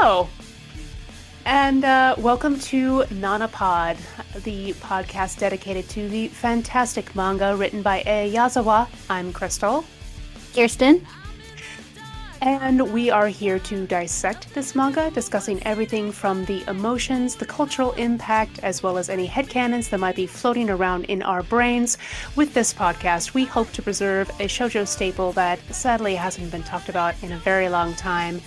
Hello, and welcome to Nanapod, the podcast dedicated to the fantastic manga written by Yazawa. I'm Crystal. Kirsten. And we are here to dissect this manga, discussing everything from the emotions, the cultural impact, as well as any headcanons that might be floating around in our brains. With this podcast, we hope to preserve a shoujo staple that sadly hasn't been talked about in a very long time.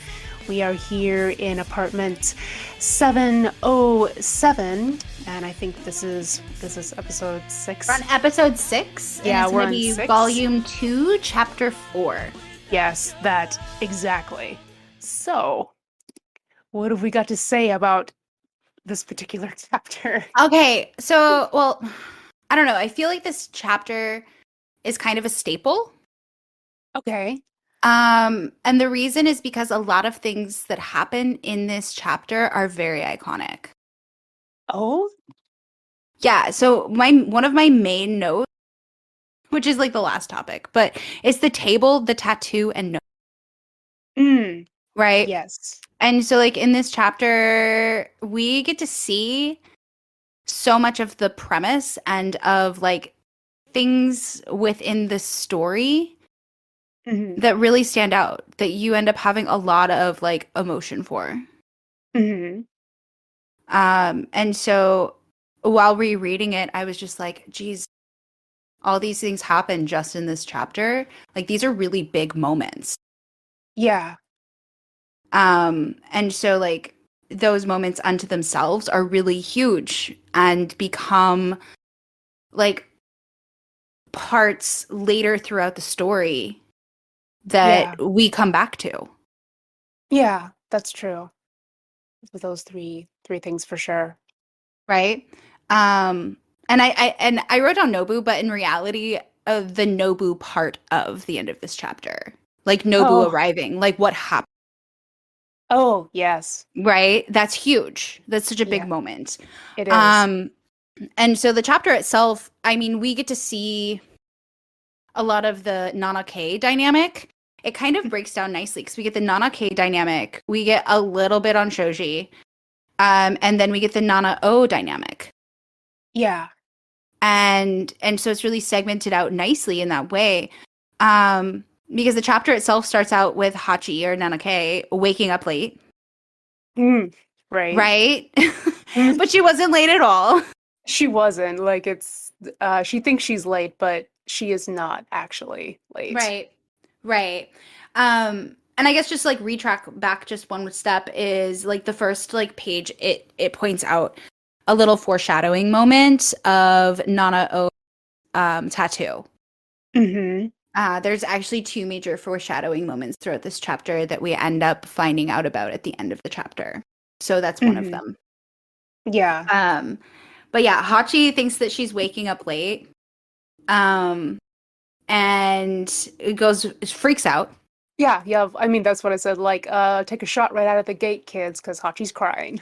We are here in apartment 707, and I think this is episode 6. We're on episode 6. Yeah, and we're it's on gonna be 6. volume 2, chapter 4. Yes, that exactly. So, what have we got to say about this particular chapter? Okay, so, well, I don't know. I feel like this chapter is kind of a staple. Okay. And the reason is because a lot of things that happen in this chapter are very iconic. Oh? Yeah, so one of my main notes, which is like the last topic, but it's the table, the tattoo, and note. Right? Yes. And so, like, in this chapter, we get to see so much of the premise and of, like, things within the story that really stand out, that you end up having a lot of, like, emotion for. And so, while rereading it, I was just like, geez, all these things happen just in this chapter. Like, these are really big moments. Yeah. And so, like, those moments unto themselves are really huge and become, like, parts later throughout the story that we come back to. Yeah, that's true. With those three things for sure. Right? And I wrote down Nobu, but in reality, the Nobu part of the end of this chapter. Like, Nobu arriving, like, what happened. Oh, yes. Right? That's huge. That's such a big moment. It is. And so the chapter itself, I mean, we get to see a lot of the Nana-K dynamic. It kind of breaks down nicely because we get the Nana-K dynamic. We get a little bit on Shoji. And then we get the Nana-O dynamic. Yeah. And so it's really segmented out nicely in that way. Because the chapter itself starts out with Hachi, or Nana-K, waking up late. Right. Right? But she wasn't late at all. She wasn't. Like, it's she thinks she's late, but she is not actually late. Right. And I guess just, like, retrack back just one step is, like, the first, like, page, it points out a little foreshadowing moment of Nana-O's tattoo. There's actually 2 major foreshadowing moments throughout this chapter that we end up finding out about at the end of the chapter. So that's one of them. Yeah. But yeah, Hachi thinks that she's waking up late. And it freaks out. Yeah. I mean, that's what I said. Like, take a shot right out of the gate, kids, because Hachi's crying.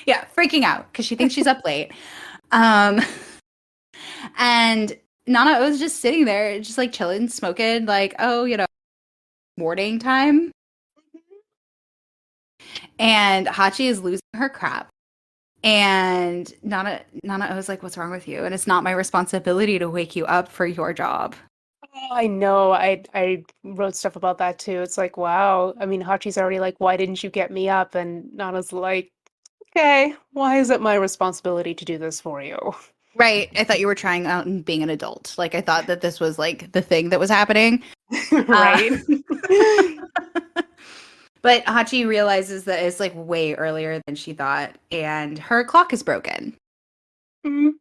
Yeah, freaking out because she thinks she's up late. And Nana was just sitting there, just, like, chilling, smoking, like, oh, morning time. And Hachi is losing her crap. And Nana was like, what's wrong with you? And it's not my responsibility to wake you up for your job. Oh, I know. I wrote stuff about that too. It's like, wow. I mean, Hachi's already like, why didn't you get me up? And Nana's like, okay, why is it my responsibility to do this for you? Right. I thought you were trying out and being an adult. Like, I thought that this was, like, the thing that was happening. Right. But Hachi realizes that it's, like, way earlier than she thought, and her clock is broken. Well,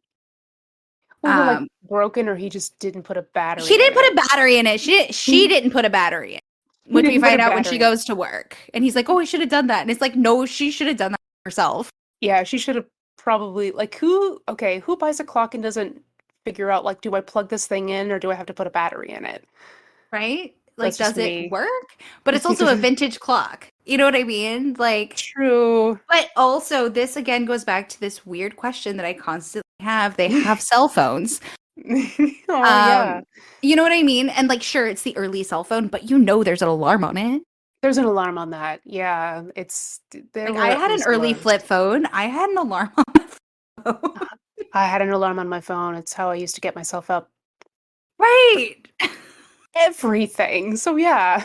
like, broken, or he just didn't put a battery She didn't in put a battery in it. She didn't put a battery in. Which we find out when she goes to work. And he's like, oh, I should have done that. And it's like, no, she should have done that herself. Yeah, she should have probably, like, who buys a clock and doesn't figure out, like, do I plug this thing in or do I have to put a battery in it? Right? Like, does it work? But it's also a vintage clock. You know what I mean? Like, true. But also, this again goes back to this weird question that I constantly have. They have cell phones. Yeah. You know what I mean? And, like, sure, it's the early cell phone, but there's an alarm on it. There's an alarm on that. Yeah, it's there Like were I at had an least early those. flip phone. I had an alarm on my phone. I had an alarm on my phone. It's how I used to get myself up. Right. Everything. So yeah.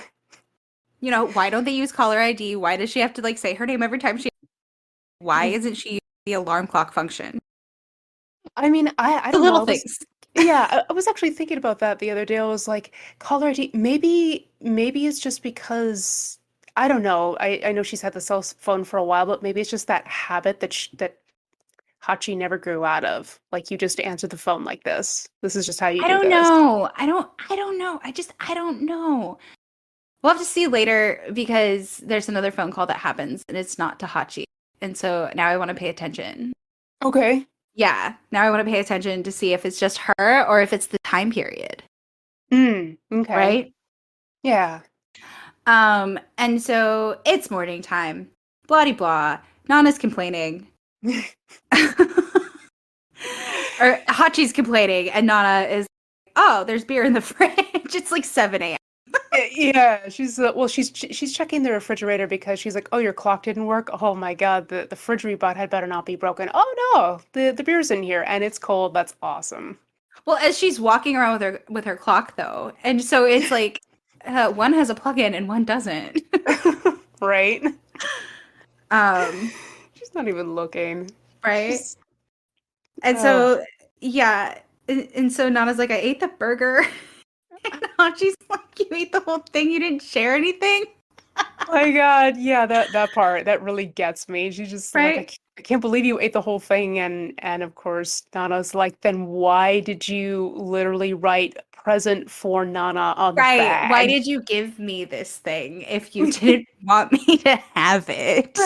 You know, why don't they use caller ID? Why does she have to like say her name every time she why isn't she using the alarm clock function? I mean, I The don't know. little I was things. yeah, I was actually thinking about that the other day. I was like, caller ID. Maybe it's just because I don't know. I know she's had the cell phone for a while, but maybe it's just that habit that Hachi never grew out of. Like you just answer the phone like this. This is just how you I do don't this. know. I don't know. I don't know. We'll have to see later because there's another phone call that happens and it's not to Hachi. And so now I want to pay attention. Okay. Yeah, now I want to pay attention to see if it's just her or if it's the time period, Okay. right? Yeah. And so it's morning time. Blah de blah. Nana's complaining. Or Hachi's complaining, and Nana is, oh, there's beer in the fridge. It's like 7 a.m. Yeah, she's well, she's checking the refrigerator because she's like, "Oh, your clock didn't work. Oh my God, the fridge we bought had better not be broken. Oh no, the beer's in here and it's cold. That's awesome." Well, as she's walking around with her clock though, and so it's like one has a plug-in and one doesn't. Right? um, She's not even looking. right? She's And oh so yeah, and so Nana's like, I ate the burger. And Hachi's like, you ate the whole thing. You didn't share anything, my God, yeah, that part that really gets me. She's just like, right? I can't believe you ate the whole thing, and of course Nana's like, then why did you literally write present for Nana on the Right. Why bag? did you give me this thing if you didn't want me to have it?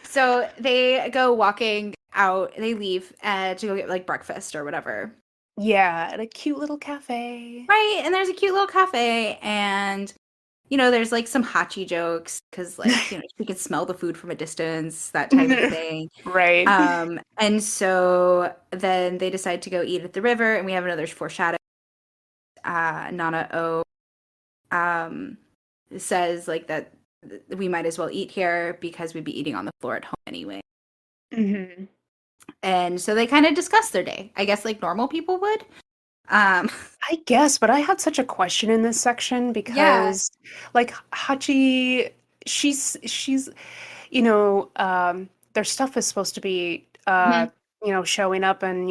So they go walking out, they leave to go get like breakfast or whatever. Yeah, at a cute little cafe. Right. And there's a cute little cafe, and there's like some Hachi jokes because, like, she can smell the food from a distance, that type of thing. Right. And so then they decide to go eat at the river, and we have another foreshadow. Nana O um, says like that we might as well eat here because we'd be eating on the floor at home anyway. hmm And so they kind of discuss their day, I guess, like normal people would. Um, I guess, but I had such a question in this section yeah. because, like, Hachi, she's their stuff is supposed to be, Mhm. showing up, and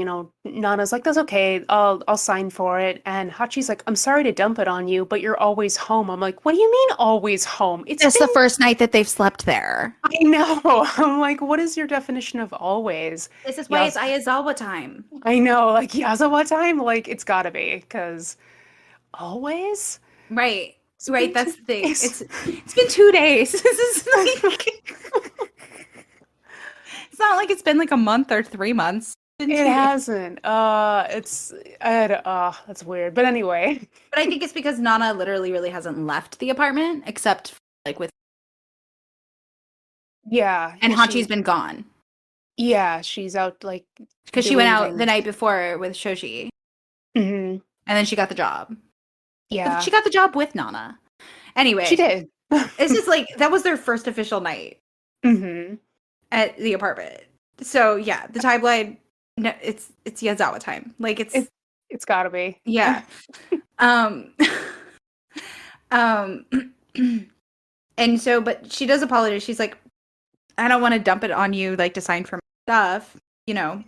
Nana's like, "That's okay, I'll sign for it," and Hachi's like, "I'm sorry to dump it on you, but you're always home." I'm like, "What do you mean always home? It's That's the been first night that they've slept there. I know." I'm like, "What is your definition of always?" This is why it's Yes, Ayazawa time. I know, like Yazawa time, like it's gotta be, because always? Right. It's Right. been two That's the thing. days. It's been 2 days. This is like it's not like it's been like a month or 3 months. It's been It 2 days. hasn't. That's weird. But anyway. But I think it's because Nana literally really hasn't left the apartment except like with Yeah, and yeah, Hachi's been gone she's out like because she went doing out the things. night before with Shoshi, hmm and then she got the job. Yeah, She got the job with Nana. she Anyway, did. it's just like that was their first official night hmm at the apartment. So yeah, the timeline, no, it's Yazawa time. Like It it's gotta be. yeah. Um um and so but she does apologize. She's like, I don't want to dump it on you like to sign for my stuff, you know.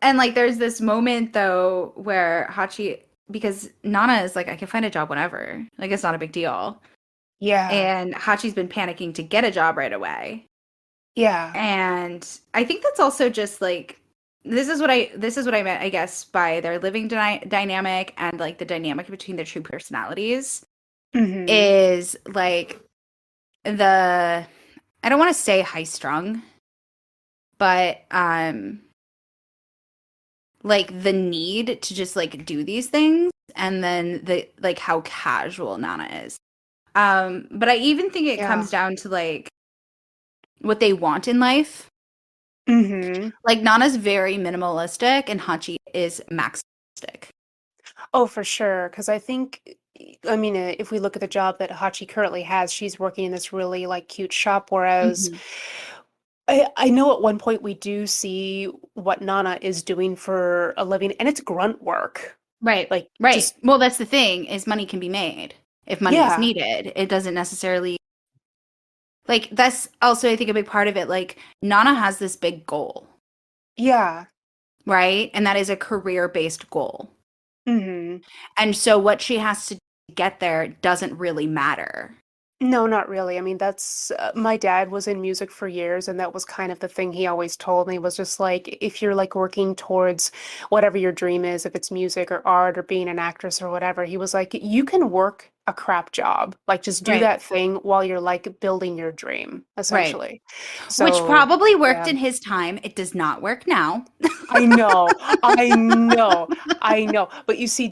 And like there's this moment though where Hachi because Nana is like, I can find a job whenever. Like it's not a big deal. Yeah, And Hachi's been panicking to get a job right away. yeah. And I think that's also just like this is what I meant, I guess, by their living dynamic and like the dynamic between their true personalities hmm is like the I don't want to say high strung, but like the need to just like do these things and then the like how casual Nana is. But I even think it Yeah. comes down to like what they want in life. hmm Like Nana's very minimalistic and Hachi is maximalistic. Oh, for sure. Because I think I mean, if we look at the job that Hachi currently has, she's working in this really like cute shop, whereas Mhm. I know at one point we do see what Nana is doing for a living, and it's grunt work. Right. Like Right. just Well, that's the thing is money can be made if money is yeah, needed. It doesn't necessarily like that's also I think a big part of it. Like Nana has this big goal, yeah. right? And that is a career-based goal. Hmm. And so what she has to get there doesn't really matter. No, not really. I mean, that's my dad was in music for years, and that was kind of the thing he always told me was just like if you're like working towards whatever your dream is, if it's music or art or being an actress or whatever, he was like, you can work a crap job. Like just do Right. that thing while you're like building your dream, Right. essentially. Which So, probably worked yeah. in his time. It does not work now. I know, I know, I know. But you see,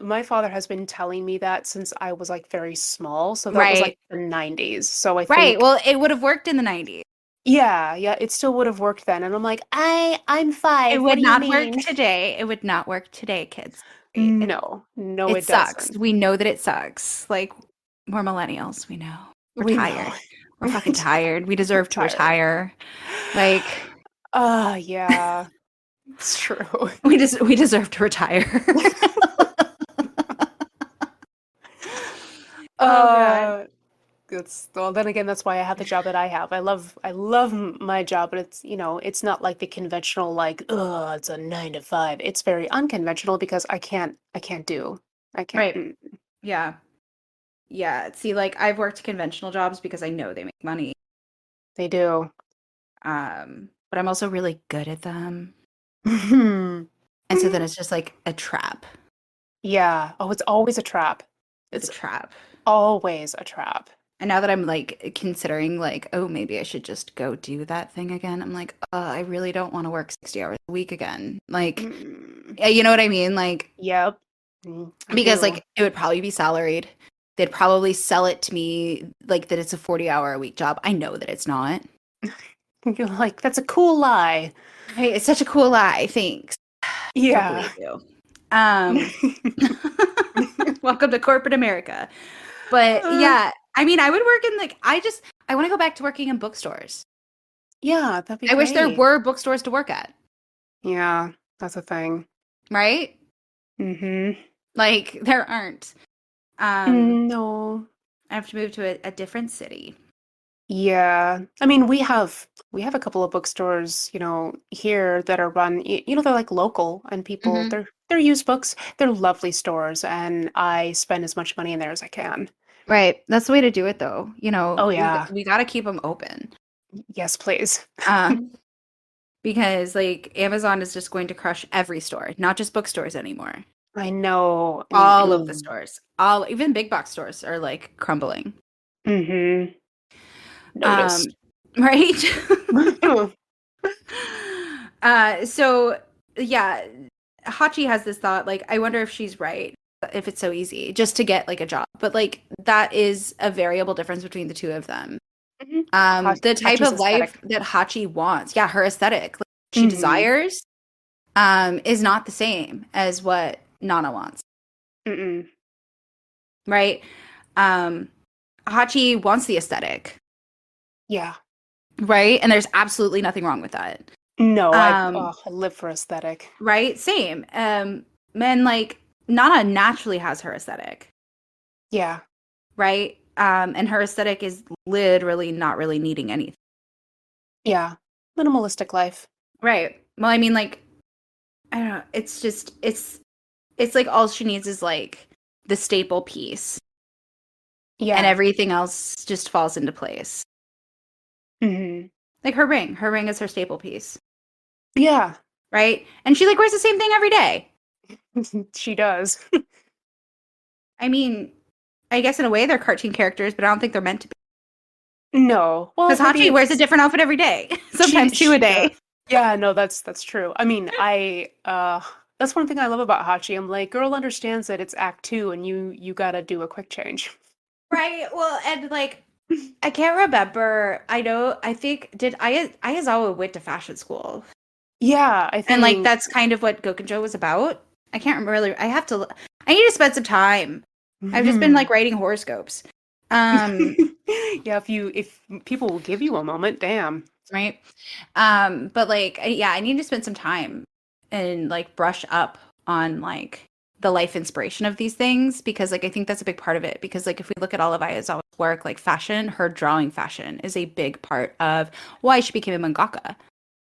my father has been telling me that since I was like very small. So that was like Right. the 90s. So I Right. think, Well, it would have worked in the 90s. yeah, yeah, it still would have worked then. And I'm like, I'm It 5. What would do you not work mean? today. It would not work today, kids. No, no, It it sucks. doesn't. We know that it sucks. Like, we're millennials. We know. We're We know. tired. We're fucking tired. We We're deserve to tired. retire. Like, Yeah, it's true. we deserve to retire. Oh God. Uh, It's well, then again, that's why I have the job that I have. I love my job, but it's not like the conventional like, it's a 9 to 5. It's very unconventional because I can't. Right. Yeah. Yeah. See, like I've worked conventional jobs because I know they make money. They do. But I'm also really good at them. Mhm. And so then it's just like a trap. Yeah. Oh, it's always a trap. It's a It's trap. always a trap. And now that I'm like considering like, oh, maybe I should just go do that thing again. I'm like, I really don't want to work 60 hours a week again. Like, Mm. yeah, you know what I mean? Like, Yep. I because do. like it would probably be salaried. They'd probably sell it to me like that it's a 40-hour a week job. I know that it's not. You're like, that's a cool lie. Hey, it's such a cool lie. Thanks. Don't Yeah. believe you. Um, welcome to corporate America. But Uh, yeah, I mean, I would work in like I want to go back to working in bookstores. yeah, that'd be I wish there great. were bookstores to work at, Yeah, that's a thing. right? Mm-hmm. Like there aren't. No. I have to move to a different city. Yeah. I mean, we have a couple of bookstores, here that are run, they're like local and people Hmm. they're used books. They're lovely stores and I spend as much money in there as I can. Right. That's the way to do it though. Oh yeah. We got to keep them open. Yes, please. Uh because like Amazon is just going to crush every store, not just bookstores anymore. I know. All of the stores. All even big box stores are like crumbling. Mm-hmm. Um Noticed. right? So yeah, Hachi has this thought like I wonder if she's right if it's so easy just to get like a job. But like that is a variable difference between the two of them. Mhm. The type Hachi's of life aesthetic. that Hachi wants, yeah, her aesthetic, like, she Mm-hmm. desires, is not the same as what Nana wants, Mm-mm. right? Um, Hachi wants the aesthetic, Yeah. right? And there's absolutely nothing wrong with that. No, Um, I live for aesthetic. right? Same. Men like Nana naturally has her aesthetic, Yeah. right? And her aesthetic is literally not really needing anything. Yeah. Minimalistic life. Right. Well, I mean, like, I don't know. It's just it's like all she needs is like the staple piece, and Yeah. everything else just falls into place. Hmm. Like her ring. Her ring is her staple piece, Yeah. right? And she like wears the same thing every day. She does. I mean, I guess in a way they're cartoon characters, but I don't think they're meant to be. No. Well, Because maybe Hachi wears a it's different outfit every day, she sometimes two a she does. day. Yeah, no, that's true. I mean, that's one thing I love about Hachi. I'm like, girl understands that it's act 2 and you gotta do a quick change. Right. Well, and like I can't remember. I know. I think did Ayazawa went to fashion school, Yeah, I and like think that's kind of what Gokenjo was about. I can't remember. Really, I have to. I need to spend some time. I've just been like writing horoscopes. Um, Yeah, if people will give you a moment, damn. right. But like, yeah, I need to spend some time and like brush up on like the life inspiration of these things because like I think that's a big part of it because like if we look at all of Ayazawa's work, like fashion, her drawing fashion is a big part of why she became a mangaka.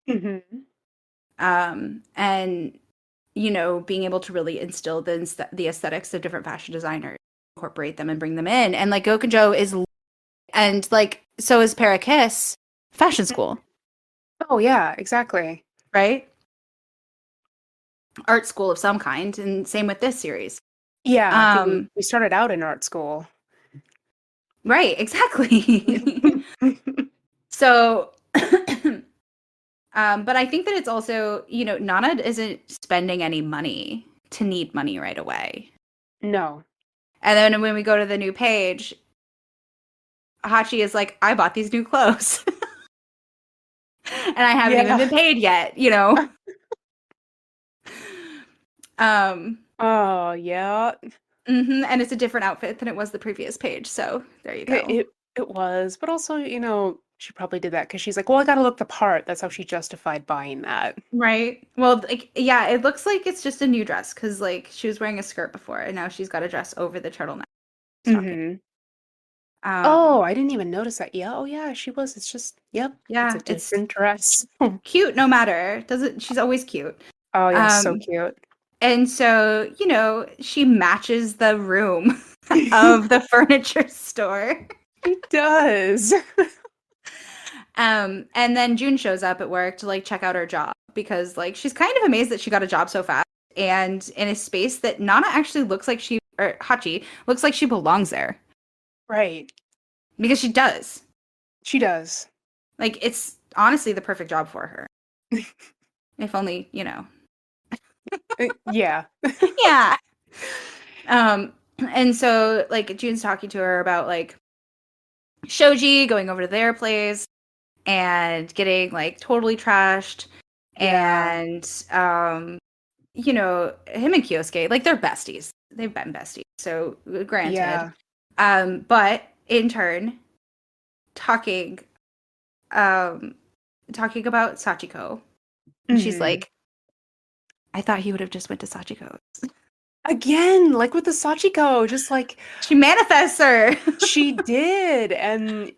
Hmm. And you know, being able to really instill the aesthetics of different fashion designers, incorporate them and bring them in. And like Gokenjo is, and like so is Parakiss fashion school, Oh yeah, exactly. right? Art school of some kind, and same with this series. Yeah, I think we Um, we started out in art school. right, exactly. So, but I think that it's also, you know, Nana isn't spending any money to need money right away. No. And then when we go to the new page, Hachi is like, I bought these new clothes. And I haven't even Yeah. been paid yet, you know. Um, Oh yeah. and it's a different outfit than it was the previous page. So there you It go. it, it was, but also, she probably did that because she's like, well, I gotta look the part. That's how she justified buying that. Right. Well, like, yeah, it looks like it's just a new dress because like she was wearing a skirt before, and now she's got a dress over the turtleneck stocking. Hmm. Um, Oh, I didn't even notice that. Yeah. Oh yeah, she was. It's just, yep, it's a yeah, it's different dress. cute no matter. Doesn't she's always cute. Oh yeah, so Um, cute. and so, you know, she matches the room of the furniture store. She does. And then June shows up at work to like check out her job because like she's kind of amazed that she got a job so fast and in a space that Nana actually looks like she or Hachi looks like she belongs there Right. because she does. She does. Like it's honestly the perfect job for her. If only, you know. Yeah. Yeah. Um and so like June's talking to her about like Shoji going over to their place and getting like totally trashed Yeah. and you know, him and Kyosuke, like they're besties. They've been besties. So granted. Yeah. But in turn, talking um talking about Sachiko. And she's Hmm. like, I thought he would have just went to Sachiko's. Again, like with the Sachiko, just like She manifests her. she did. And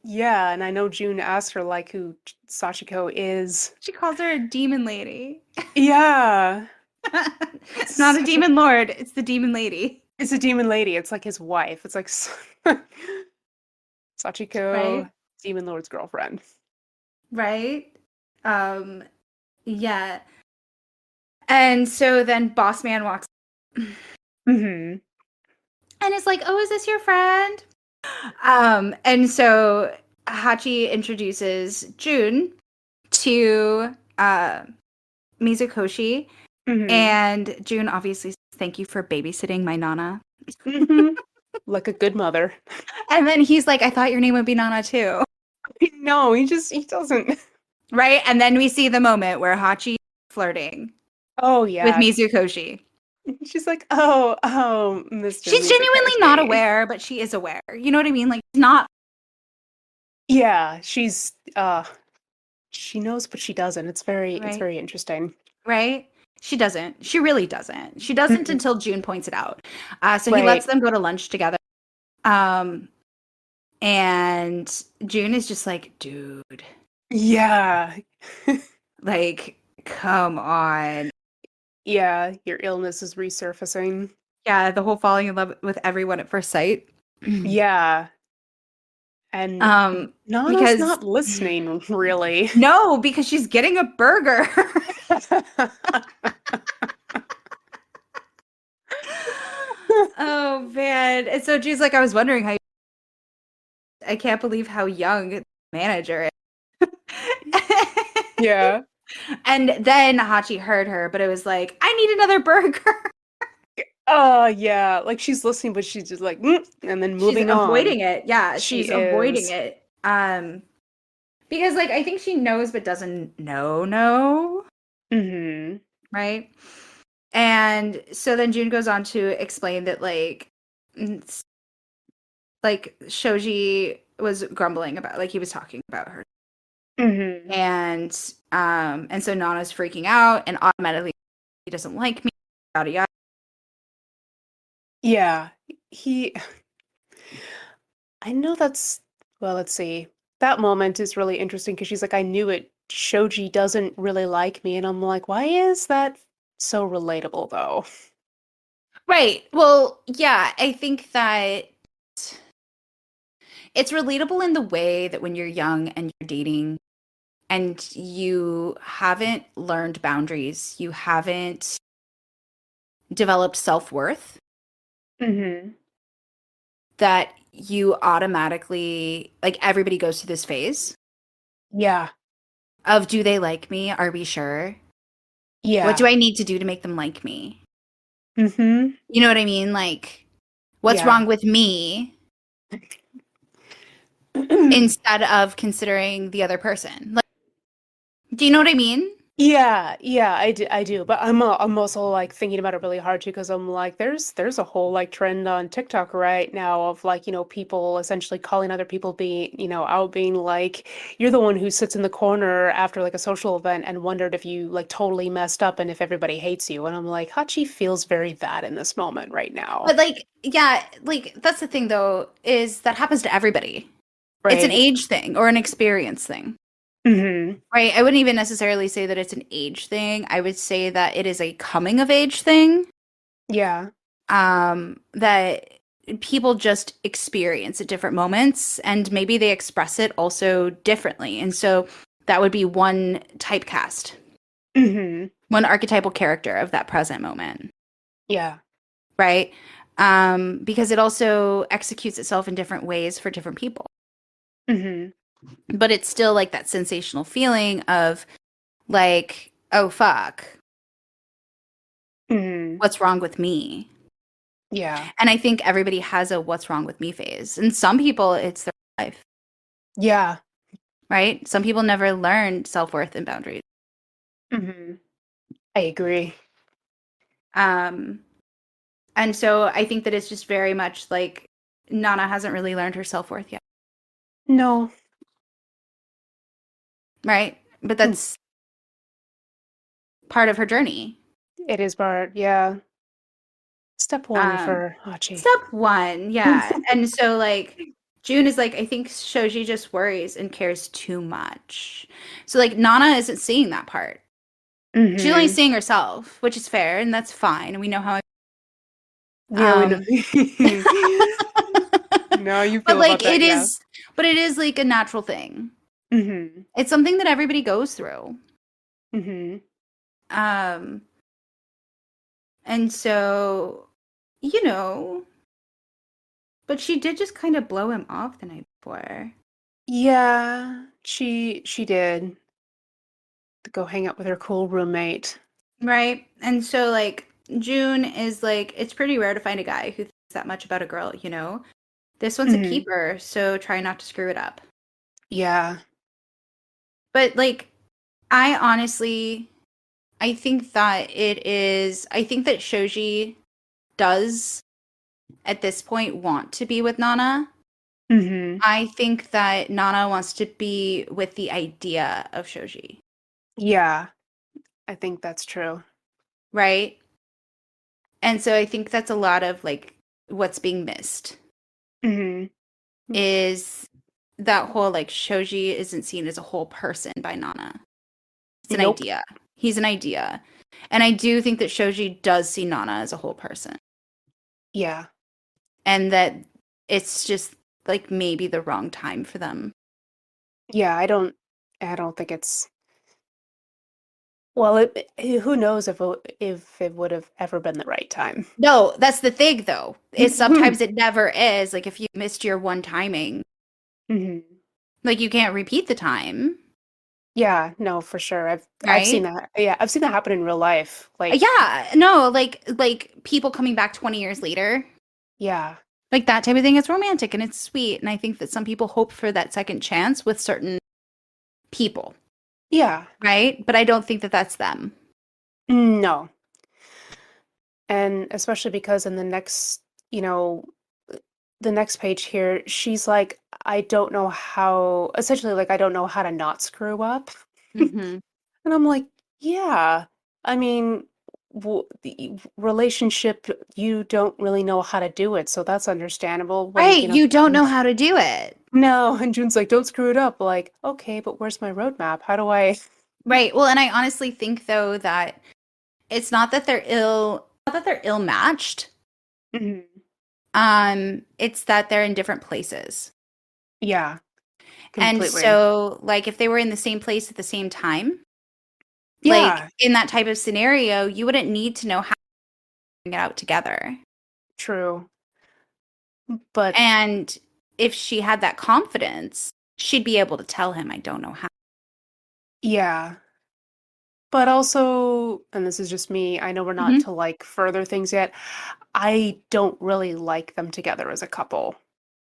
yeah, and I know June asked her like who Sachiko is. She calls her a demon lady. Yeah. It's Not a such a demon lord, it's the demon lady. it's a demon lady. It's like his wife. It's like Right? Sachiko, Demon Lord's girlfriend. Right? Um, yeah. And so then Boss Man walks Hmm. and it's like, "Oh, is this your friend?" And so Hachi introduces June to Mizukoshi, Hmm. and June obviously says, "Thank you for babysitting my Nana." Hmm. Like a good mother. And then he's like, "I thought your name would be Nana too." No, he doesn't. Right? And then we see the moment where Hachi is flirting Oh with yeah. Mizukoshi. She's like, oh, Mr. She's genuinely not Mizukoshi. aware, but she is aware. You know what I mean? Like not Yeah, she knows but she doesn't. It's right. very interesting. Right? She doesn't. She really doesn't. She doesn't Mhm. until June points it out. So he lets Right. them go to lunch together. Um, and June is just like, dude, Yeah. like, come on. Yeah, your illness is resurfacing. Yeah, the whole falling in love with everyone at first sight. Yeah. And um, Nana's because not listening, really. no, because she's getting a burger. Oh man. And so June's like, I was wondering how I can't believe how young the manager is. Yeah. And then Hachi heard her, but it was like, I need another burger. Yeah, like she's listening, but she's just like, "Mm," and then She's moving on. avoiding it. Yeah, She she's avoiding is. it. Because like I think she knows but doesn't know, Hmm. right? And so then June goes on to explain that like it's like Shoji was grumbling about, like he was talking about her, Hmm. and so Nana's freaking out and automatically he doesn't like me, yada yada. Yeah. He, I know that's, well, let's see. That moment is really interesting because she's like, I knew it. Shoji doesn't really like me. And I'm like, why is that so relatable though? Right. Well, yeah, I think that it's relatable in the way that when you're young and you're dating and you haven't learned boundaries, you haven't developed self-worth, Hmm. that you automatically, like everybody goes through this phase Yeah. of, do they like me? Are we sure? What do Yeah. I need to do to make them like me? Hmm. You know what I mean? Like, what's Yeah. wrong with me, instead of considering the other person? Like, do you know what I mean? Yeah, yeah, I do. But I'm also like thinking about it really hard too because I'm like there's a whole like trend on TikTok right now of like, people essentially calling other people being, out being like you're the one who sits in the corner after like a social event and wondered if you like totally messed up and if everybody hates you. And I'm like, Hachi feels very that in this moment right now. But like, yeah, like that's the thing though, is that happens to everybody. It's an Right? age thing or an experience thing, Hmm. right? I wouldn't even necessarily say that it's an age thing. I would say that it is a coming of age thing. Yeah. That people just experience at different moments, and maybe they express it also differently. And so that would be one typecast, Hmm. one archetypal character of that present moment, Yeah. right? Because it also executes itself in different ways for different people. Hmm. But it's still like that sensational feeling of like, oh fuck, Hmm. what's wrong with me? Yeah. And I think everybody has a what's wrong with me phase. And some people, it's their life, Yeah. right? Some people never learned self-worth and boundaries. Hmm. I agree. Um, and so I think that it's just very much like Nana hasn't really learned her self-worth yet, No. right? But that's part of her journey. It is Bart, yeah. Step one Um, for Hachi. Step one, yeah. And so like June is like, I think Shoji just worries and cares too much. So like Nana isn't seeing that part. She's only Hmm. seeing herself, which is fair and that's fine. And we know how Yeah, we know. um No, you but feel like about that, yeah. but it is like a natural thing. Hmm. It's something that everybody goes through. Hmm. Um and so you know, but she did just kind of blow him off the night before. Yeah, she did go hang out with her cool roommate. Right? And so like June is like, it's pretty rare to find a guy who thinks that much about a girl, you know? This one's a Hmm. keeper, so try not to screw it up. Yeah. But like I honestly I think that I think that Shoji does at this point want to be with Nana. Hmm. I think that Nana wants to be with the idea of Shoji, Yeah, I think that's true. right? And so I think that's a lot of like what's being missed Hmm. is that whole like Shoji isn't seen as a whole person by Nana. It's an Nope. idea. He's an idea. And I do think that Shoji does see Nana as a whole person. Yeah. And that it's just like maybe the wrong time for them. Yeah, I don't think it's well, who knows if it would have ever been the right time. No, that's the thing though. Is sometimes it never is. Like if you missed your one timing, Hmm. like you can't repeat the time, Yeah, no, for sure. I've seen right? that. Yeah, I've seen that happen in real life. Like, Yeah, no, like people coming back 20 years later. yeah. Like that type of thing. It's romantic and it's sweet. And I think that some people hope for that second chance with certain people, Yeah. right? But I don't think that that's them. No. And especially because in the next, you know, the next page here, she's like, I don't know how, essentially, like, I don't know how to not screw up. Hmm. And I'm like, yeah, I mean, the relationship, you don't really know how to do it, so that's understandable when, Right. You don't know how to do it. no, and June's like, don't screw it up. Like, okay, but where's my roadmap? How do I? Right. Well, and I honestly think though that it's not that they're ill matched. Mhm. It's that they're in different places. Yeah, And completely. so like if they were in the same place at the same time, like Yeah, in that type of scenario, you wouldn't need to know how to bring it out together. true. But And if she had that confidence, she'd be able to tell him, I don't know how. yeah, but also, and this is just me, I know we're not Mhm. to like further things yet. I don't really like them together as a couple.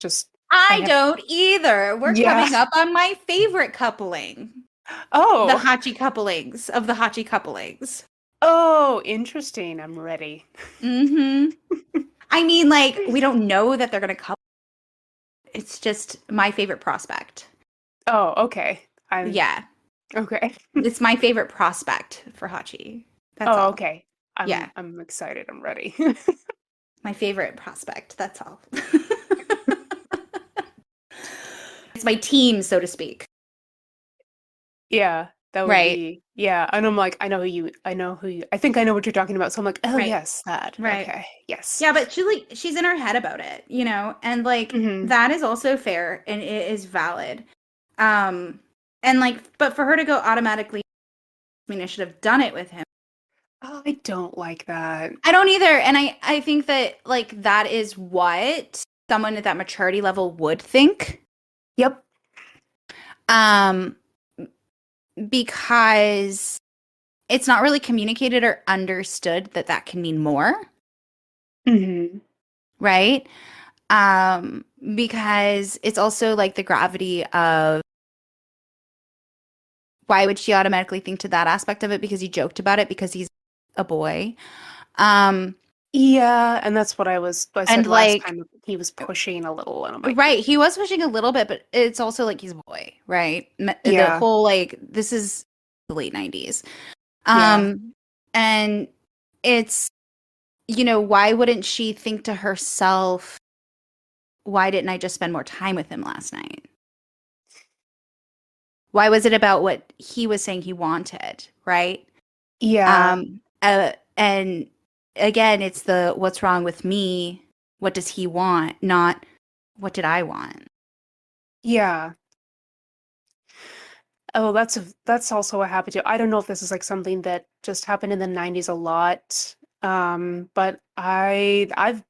Just, I I have, don't either. We're yeah. coming up on my favorite coupling. The Oh, Hachi couplings of the Hachi couplings. oh, interesting. I'm ready. Hmm. I mean, like, we don't know that they're gonna couple. It's just my favorite prospect. Oh, okay. I'm Yeah. okay. It's my favorite prospect for Hachi. That's Oh, all. okay. Yeah. I'm excited. I'm ready. My favorite prospect. That's all. It's my team, so to speak. Yeah, that would Right. be, yeah. And I'm like, I think I know what you're talking about. So I'm like, oh Right. yes, that. Right. Okay. Yes. Yeah, but she's in her head about it, you know, and like Hmm. that is also fair and it is valid. Um and like but for her to go automatically, I mean, I should have done it with him. Oh, I don't like that. I don't either. And I think that like that is what someone at that maturity level would think. Yep. Um because it's not really communicated or understood that that can mean more, Hmm. right? Because it's also like the gravity of why would she automatically think to that aspect of it because he joked about it because he's a boy. Um Yeah, and that's what I and said last like time. He was pushing a little, and I'm like, right, he was pushing a little bit, but it's also like he's a boy, right? The yeah, whole like this is the late 90s. yeah, Um and it's you know, why wouldn't she think to herself, why didn't I just spend more time with him last night? Why was it about what he was saying he wanted, right? yeah, And again, it's the what's wrong with me? What does he want? Not what did I want? yeah. Oh, that's also a habit too. I don't know if this is like something that just happened in the 90s a lot. But I've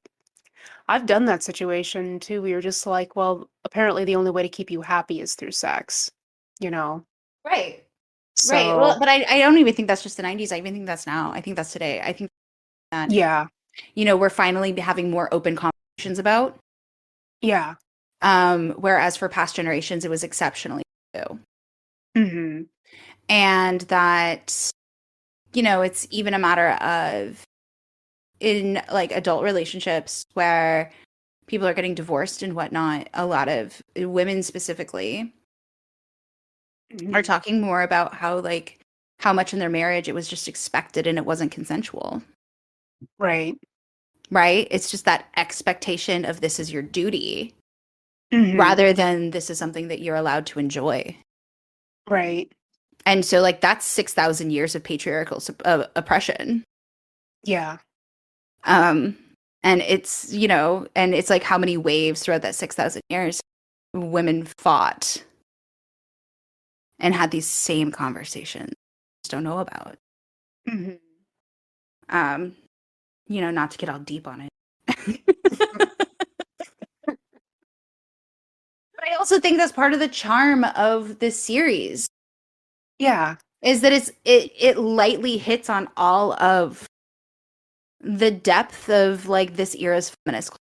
done that situation too. We were just like, well, apparently the only way to keep you happy is through sex, you know. Right. Right. Well, So, but I don't even think that's just the 90s. I even think that's now. I think that's today. I think that, yeah. you know, we're finally having more open conversations about. Yeah. Whereas for past generations, it was exceptionally few. Hmm. And that, you know, it's even a matter of in like adult relationships where people are getting divorced and whatnot, a lot of women specifically are Hmm. talking more about how like how much in their marriage it was just expected and it wasn't consensual, Right. right? It's just that expectation of this is your duty Hmm. rather than this is something that you're allowed to enjoy. Right. And so like that's 6,000 years of patriarchal oppression. Yeah. Um and it's, you know, and it's like how many waves throughout that 6,000 years women fought and had these same conversations just don't know about. Hmm. Um, you know, not to get all deep on it. But I also think that's part of the charm of this series Yeah. is that it lightly hits on all of the depth of like this era's feminist,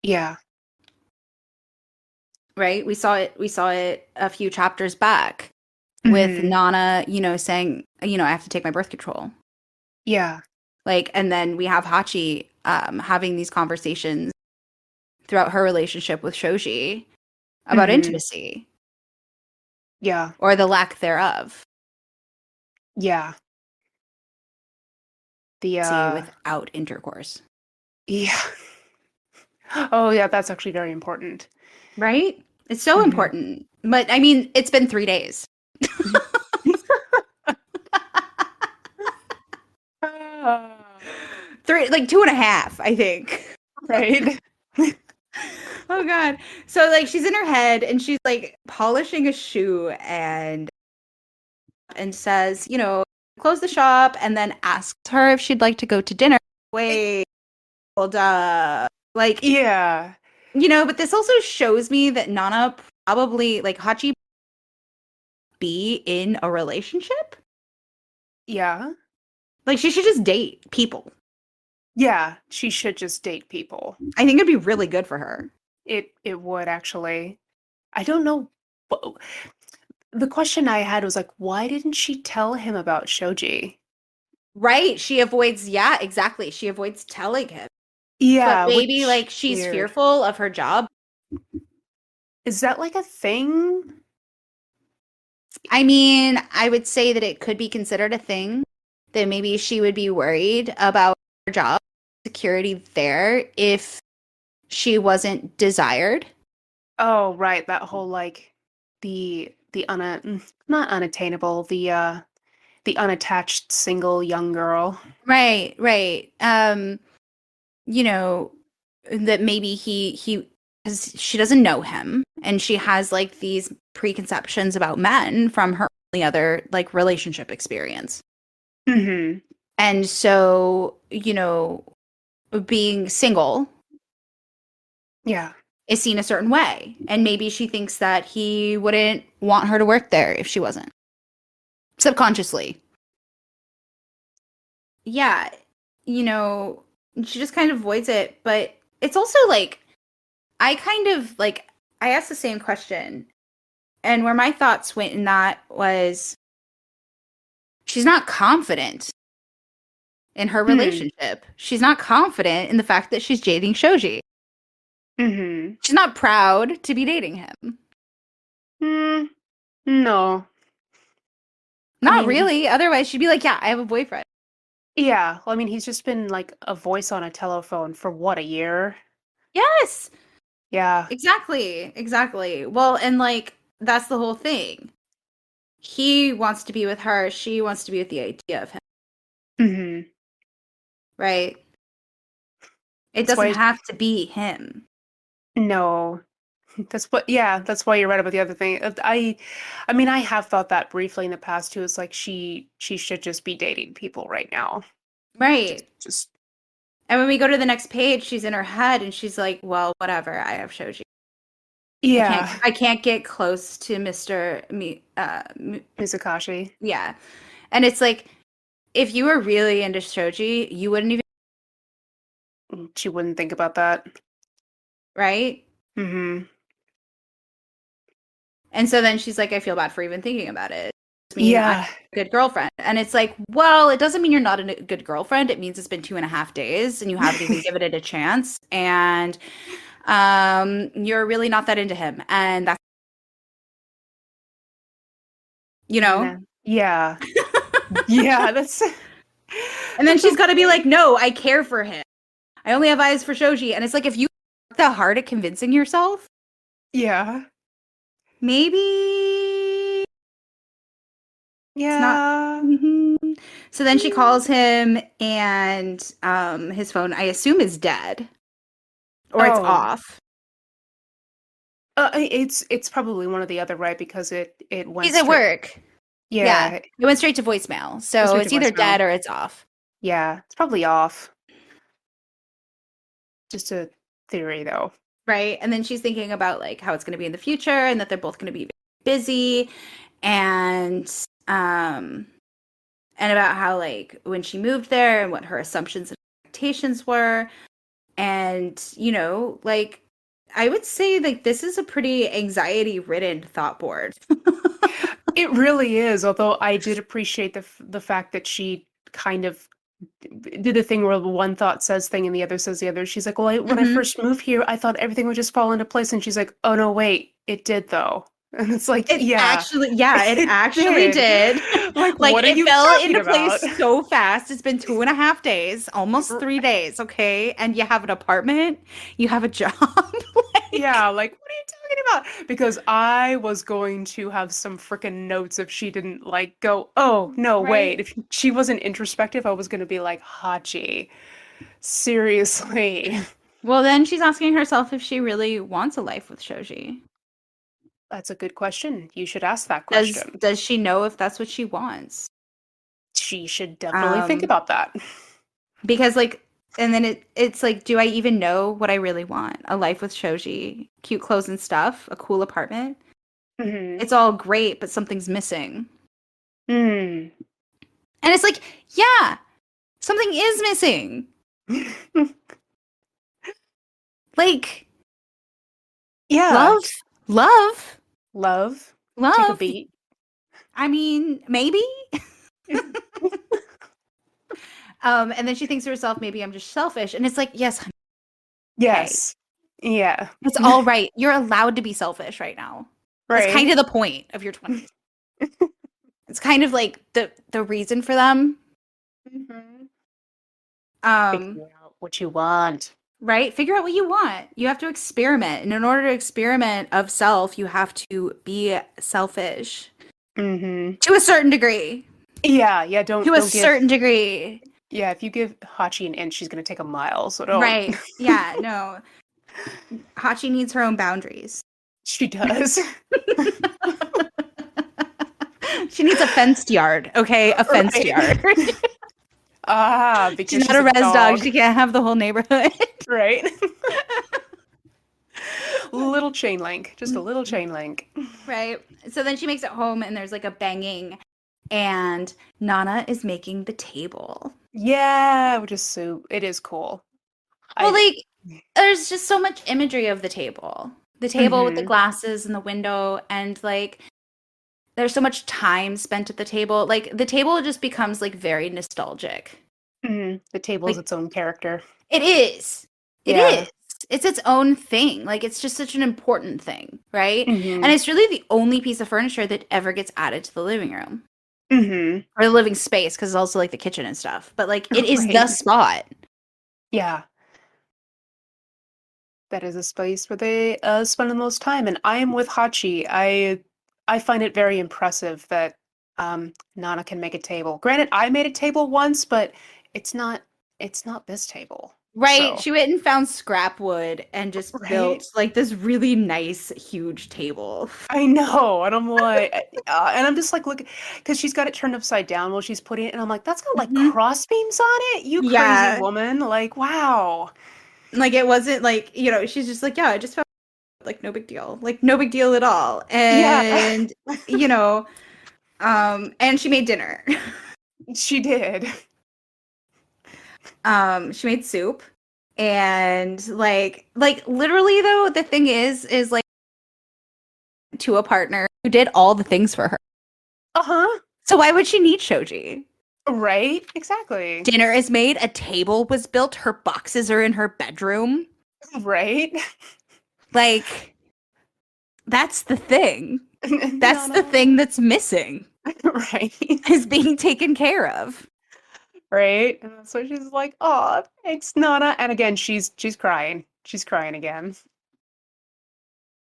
Yeah. right? We saw it a few chapters back with Hmm. Nana, you know, saying, you know, I have to take my birth control. Yeah. Like, and then we have Hachi having these conversations throughout her relationship with Shoji about Mm-hmm. intimacy Yeah. or the lack thereof. Yeah. The See, without intercourse. yeah. Oh yeah, that's actually very important. Right? It's so Hmm. important. But I mean, it's been 3 days. Three, like 2.5, I think. Right. Oh God. So like she's in her head and she's like polishing a shoe and says, close the shop and then asks her if she'd like to go to dinner. Wait, hold up. Like, Yeah. but this also shows me that Nana probably like Hachi be in a relationship. Yeah. Like she should just date people. Yeah. She should just date people. I think it'd be really good for her. It would actually. I don't know. The question I had was like, why didn't she tell him about Shoji? Right? She avoids, yeah, exactly. She avoids telling him. But Yeah, maybe which like she's weird. fearful of her job. Is that like a thing? I mean, I would say that it could be considered a thing that maybe she would be worried about her job security there if she wasn't desired. Oh, right, that whole like not unattainable, the unattached single young girl. Right, right. You know, that maybe he because she doesn't know him and she has like these preconceptions about men from her only other like relationship experience. Mm-hmm. And so, being single Yeah. is seen a certain way. And maybe she thinks that he wouldn't want her to work there if she wasn't. Subconsciously. Yeah, you know, she just kind of avoids it. But it's also like, I kind of like, I asked the same question. And where my thoughts went in that was she's not confident in her Hmm. relationship. She's not confident in the fact that she's dating Shoji. Mm-hmm. She's not proud to be dating him. Mm, no. I Not mean, really. Otherwise, she'd be like, yeah, I have a boyfriend. yeah. Well, I mean, he's just been like a voice on a telephone for what, a year? Yes, Yeah. exactly. Exactly. Well, and like, that's the whole thing. He wants to be with her. She wants to be with the idea of him, Mm-hmm. right? It That's doesn't why, have to be him. no. That's why you're right about the other thing. I mean, I have thought that briefly in the past too. It's like she should just be dating people right now. Right. Just And when we go to the next page, she's in her head and she's like, well, whatever. I have Shoji. I can't yeah, I can't get close to Mr. Mizukashi. Yeah. And it's like if you were really into Shoji, you wouldn't even, She wouldn't think about that. right? Mm-hmm. And so then she's like, I feel bad for even thinking about it. I mean, I'm Yeah. a good girlfriend. And it's like, well, it doesn't mean you're not a good girlfriend. It means it's been 2.5 days and you haven't even given it a chance. And you're really not that into him. And that's, you know? Nah. Yeah. Yeah, that's And then that's she's got to be okay. like, no, I care for him. I only have eyes for Shoji. And it's like, if you work that hard at convincing yourself, Yeah. maybe it's not. Yeah. Mhm. So then she calls him, and his phone, I assume, is dead or it's Oh. off. It's probably one or the other, right? Because it went He's at straight. work. Yeah, Yeah, it went straight to voicemail. it's So straight to it's either voicemail. dead or it's off, Yeah, it's probably off. Just a theory, though. right? And then she's thinking about like how it's going to be in the future and that they're both going to be busy, and um and about how like when she moved there and what her assumptions and expectations were. And, like I would say like this is a pretty anxiety ridden thought board. It really is, although I did appreciate the fact that she kind of do the thing where one thought says thing and the other says the other. She's like, well, when I Hmm. first moved here, I thought everything would just fall into place. And she's like, oh no, wait, it did though. And it's like, It yeah, actually, yeah, it it actually did. did. Like, Like what are it you fell talking into about? place so fast. It's been 2.5 days, almost 3 days, okay? And you have an apartment, you have a job. Yeah, Like, like, what are you talking about? Because I was going to have some freaking notes if she didn't like go, oh, no, wait. right? If she wasn't introspective, I was going to be like, Hachi, seriously. Well, then she's asking herself if she really wants a life with Shoji. That's a good question. You should ask that Does question. does she know if that's what she wants? She should definitely think Um, about that. because like and then it's like, do I even know what I really want? A life with Shoji, cute clothes and stuff, a cool apartment. Hmm. It's all great, but something's missing. Hmm. And it's like, yeah, something is missing. Like Yeah. love, love, Love. Take a love. beat. I mean, maybe. And then she thinks to herself, maybe I'm just selfish. And it's like, yes, honey, okay. Yes. Yeah. It's all right. You're allowed to be selfish right now. That's kind Right. of the point of your 20s. It's kind of like the reason for them. Hmm. Um, Figure out what you want. right? Figure out what you want. You have to experiment. And in order to experiment of self, you have to be selfish Hmm. to a certain degree. Yeah, yeah, To a don't give certain degree. yeah, if you give Hachi an inch, she's gonna take a mile, so don't. Right. Yeah, no. Hachi needs her own boundaries. She does. She needs a fenced yard, okay? A fenced Right. yard. Ah, She's because not she's a a res dog. dog, She can't have the whole neighborhood. right? Little chain link, just a little chain link. Right. So then she makes it home and there's like a banging and Nana is making the table. Yeah, which is so it is cool. Well, I like there's just so much imagery of the table. The table with the hmm glasses and the window and like there's so much time spent at the table. Like the table just becomes like very nostalgic. The table is Like its own character. it is. It Yeah. is. It's its own thing. Like it's just such an important thing, right? And Hmm. it's really the only piece of furniture that ever gets added to the living room Hmm. or the living space because it's also like the kitchen and stuff. But like it is the Right. spot. Yeah. That is a space where they spend the most time, and I am with Hachi. I find it very impressive that Nana can make a table. Granted, I made a table once, but it's not it's not this table. Right? So, She went and found scrap wood and just right? built like this really nice, huge table. I know, and I'm like, and I'm just like, look, because she's got it turned upside down while she's putting it, and I'm like, that's got like Mhm. cross beams on it. You crazy Yeah. woman! Like, wow. Like it wasn't like, she's just like, yeah, I just found like no big deal. Like no big deal at all. Yeah, And and she made dinner. she did. She made soup. And like literally though, the thing is like to a partner who did all the things for her. Uh-huh. So why would she need Shoji? Right? Exactly. Dinner is made, a table was built, her boxes are in her bedroom. Right? Like, that's the thing. No, That's the no. thing that's missing, Right. is being taken care of. Right. And so she's like, "Oh, thanks, Nana." And again, she's crying. She's crying again.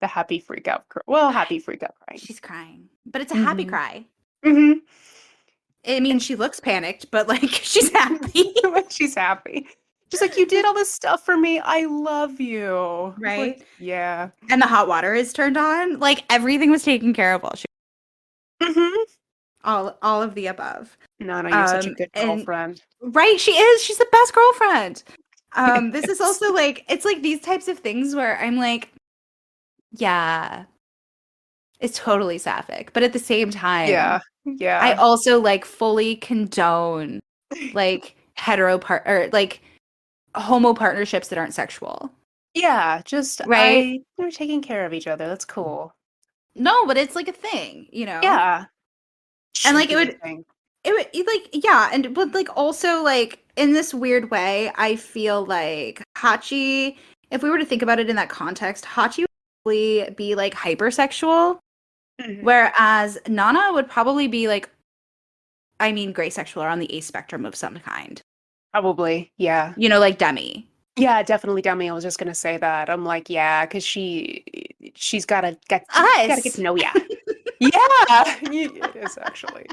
The happy freak out. Well, happy freak out crying. She's crying. But it's a happy Hmm. cry. Hmm. I mean, And she looks panicked, but like she's happy. she's happy. She's like, "You did all this stuff for me. I love you." It's like, Right? yeah. And the hot water is turned on. Like everything was taken care of. Hmm. All of the above. Nana, you're such a good And girlfriend. right, she is. She's the best girlfriend. This is also like it's like these types of things where I'm like, yeah, it's totally sapphic, but at the same time, Yeah. I Yeah. also like fully condone like hetero part or like homo partnerships that aren't sexual, Yeah, just right? they're taking care of each other. That's cool. No, but it's like a thing, you know? Yeah. And Should like it be a would thing. yeah, and but like also like in this weird way, I feel like Hachi, if we were to think about it in that context, Hachi would probably be like hypersexual, Mhm. whereas Nana would probably be like, I mean, gray sexual or on the ace spectrum of some kind. Probably, yeah. Like Demi. Yeah, definitely dummy. I was just gonna say that. I'm like, yeah, because she's gotta get to Us, know ya. Yeah, it is actually.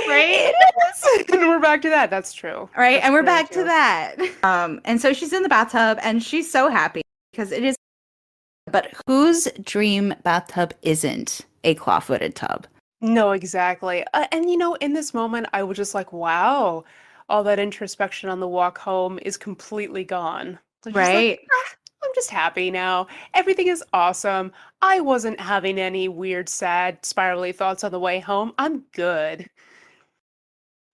right? It is. And we're back to that. That's true. Right? That's And we're very back to true. that. And so she's in the bathtub and she's so happy because it is. But whose dream bathtub isn't a claw-footed tub? No, exactly. And in this moment, I was just like, wow, all that introspection on the walk home is completely gone. So she's like, Right? I'm just happy now. Everything is awesome. I wasn't having any weird, sad, spirally thoughts on the way home. I'm good.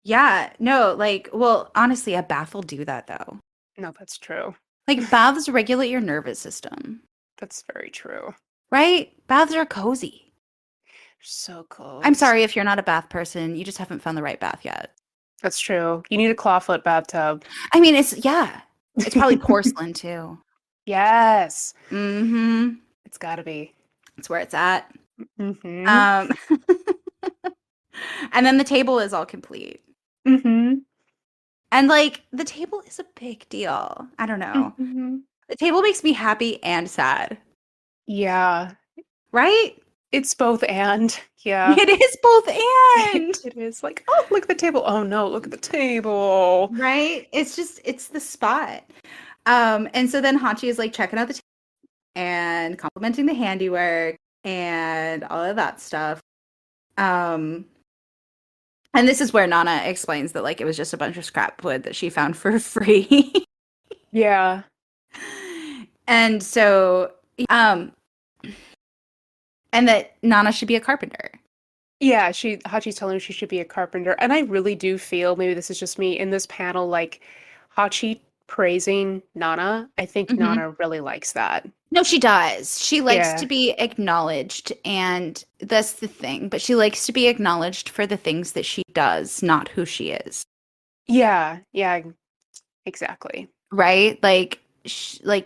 Yeah. No, like, well, honestly, a bath will do that though. No, that's true. Like, baths regulate your nervous system, That's very true. right? Baths are cozy. So I'm close. sorry if you're not a bath person, you just haven't found the right bath yet. That's true. You need a clawfoot bathtub. I mean, yeah, it's probably porcelain too. Yes, Mm-hmm. it's gotta be. That's where it's at. Mm-hmm. Um, and then the table is all complete. Mm-hmm. And like the table is a big deal. I don't know. Mm-hmm. The table makes me happy and sad, Yeah, right? it's both and. Yeah. It is both It, and, it is like, oh, look at the table. Oh no, look at the table. right? It's the spot. And so then Hachi is like checking out the table and complimenting the handiwork and all of that stuff. Um, and this is where Nana explains that like it was just a bunch of scrap wood that she found for free. Yeah. And so and that Nana should be a carpenter. Yeah, Hachi's telling her she should be a carpenter. And I really do feel, maybe this is just me, in this panel, like Hachi praising Nana. I think Mhm. Nana really likes that. No, she does. She likes to Yeah. be acknowledged, and that's the thing. But she likes to be acknowledged for the things that she does, not who she is. Yeah. Yeah, exactly. Right? Like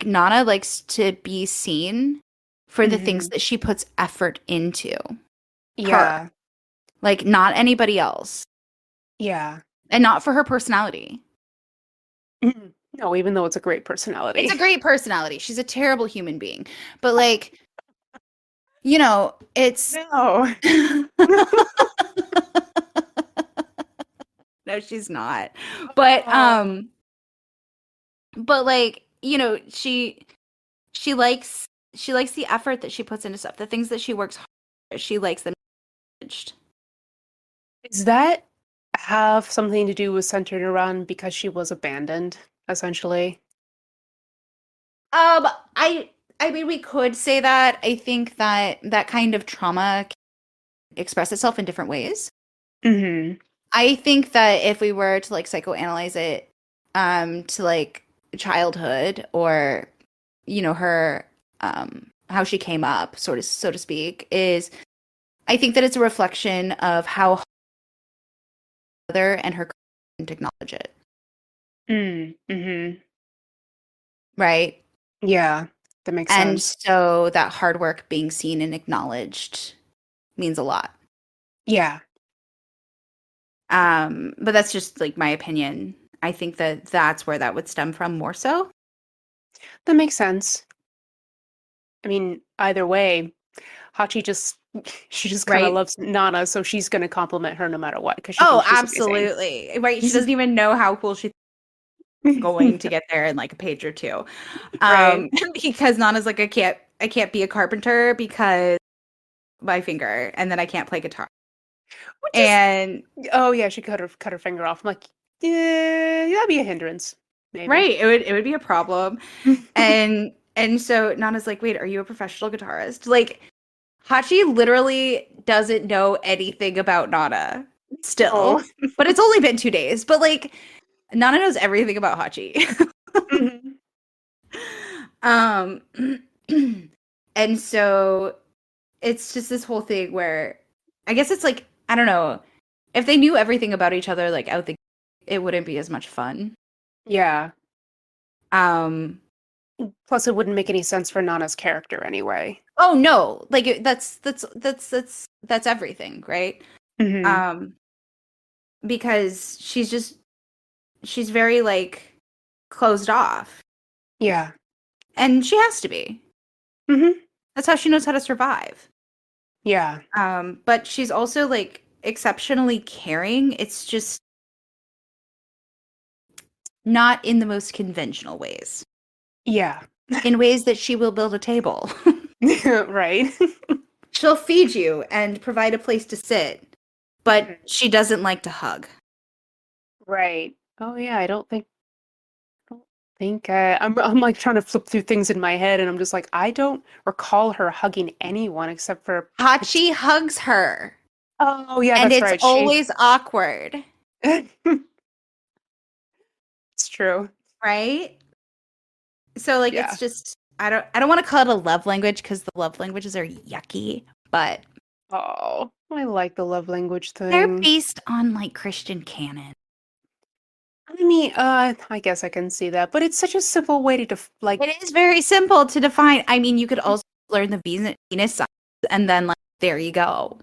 Nana likes to be seen for the things Hmm. that she puts effort into. Her, Yeah. like not anybody else, Yeah. and not for her personality. Mhm. No, even though it's a great It's a personality. great personality. She's a terrible human being, but like it's No. no, she's not. But Oh. like she likes she likes the effort that she puts into stuff, the things that she works hard. She likes them managed. Does that have something to do with centered around because she was abandoned, essentially? Um, I I mean we could say that. I think that that kind of trauma can express itself in different ways. Hmm. I think that if we were to like psychoanalyze it to like childhood or her how she came up sort of so to speak is I think that it's a reflection of how mother and her didn't acknowledge it, Mm-hmm. right? Yeah, that makes And sense. so that hard work being seen and acknowledged means a lot. Yeah. But that's just like my opinion. I think that that's where that would stem from more so. That makes sense. I mean, either way, Hachi just she just kind of Right? loves Nana, so she's gonna compliment her no matter what because she Oh, thinks she's amazing. absolutely. Right. She doesn't even know how cool she's going to get there in like a page or two. Right. Because Nana's like, I can't be a carpenter because my finger, and then I can't play guitar. Which is, And oh yeah, she cut her finger off. I'm like, yeah, that'd be a hindrance, maybe. right, it would be a problem. And so Nana's like, wait, are you a professional guitarist? Like Hachi literally doesn't know anything about Nana No. still. But it's only been 2 days. But like Nana knows everything about Hachi. Mhm. um and so it's just this whole thing where I guess it's like, I don't know, If they knew everything about each other, like out the, it wouldn't be as much fun. Yeah. Um, Plus, it wouldn't make any sense for Nana's character anyway. oh no, like that's everything, right? Hmm. Um, because she's very like closed off, Yeah. and she has to be. Hmm. That's how she knows how to survive. Yeah. But she's also like exceptionally caring. It's just not in the most conventional ways. Yeah. In ways that she will build a table. Right. She'll feed you and provide a place to sit, but Mhm. she doesn't like to hug. Right. Oh yeah, I don't think I'm like trying to flip through things in my head and I'm just like I don't recall her hugging anyone except for Hachi hugs her, Oh yeah, and that's it's right. She always awkward, It's true. right? So like Yeah. it's just I don't want to call it a love language because the love languages are yucky, but Oh, I like the love language they're thing. based on like Christian canon. I mean, I guess I can see that, but it's such a simple way to like It is very simple to define. I mean, you could also learn the Venus signs and then like there you go.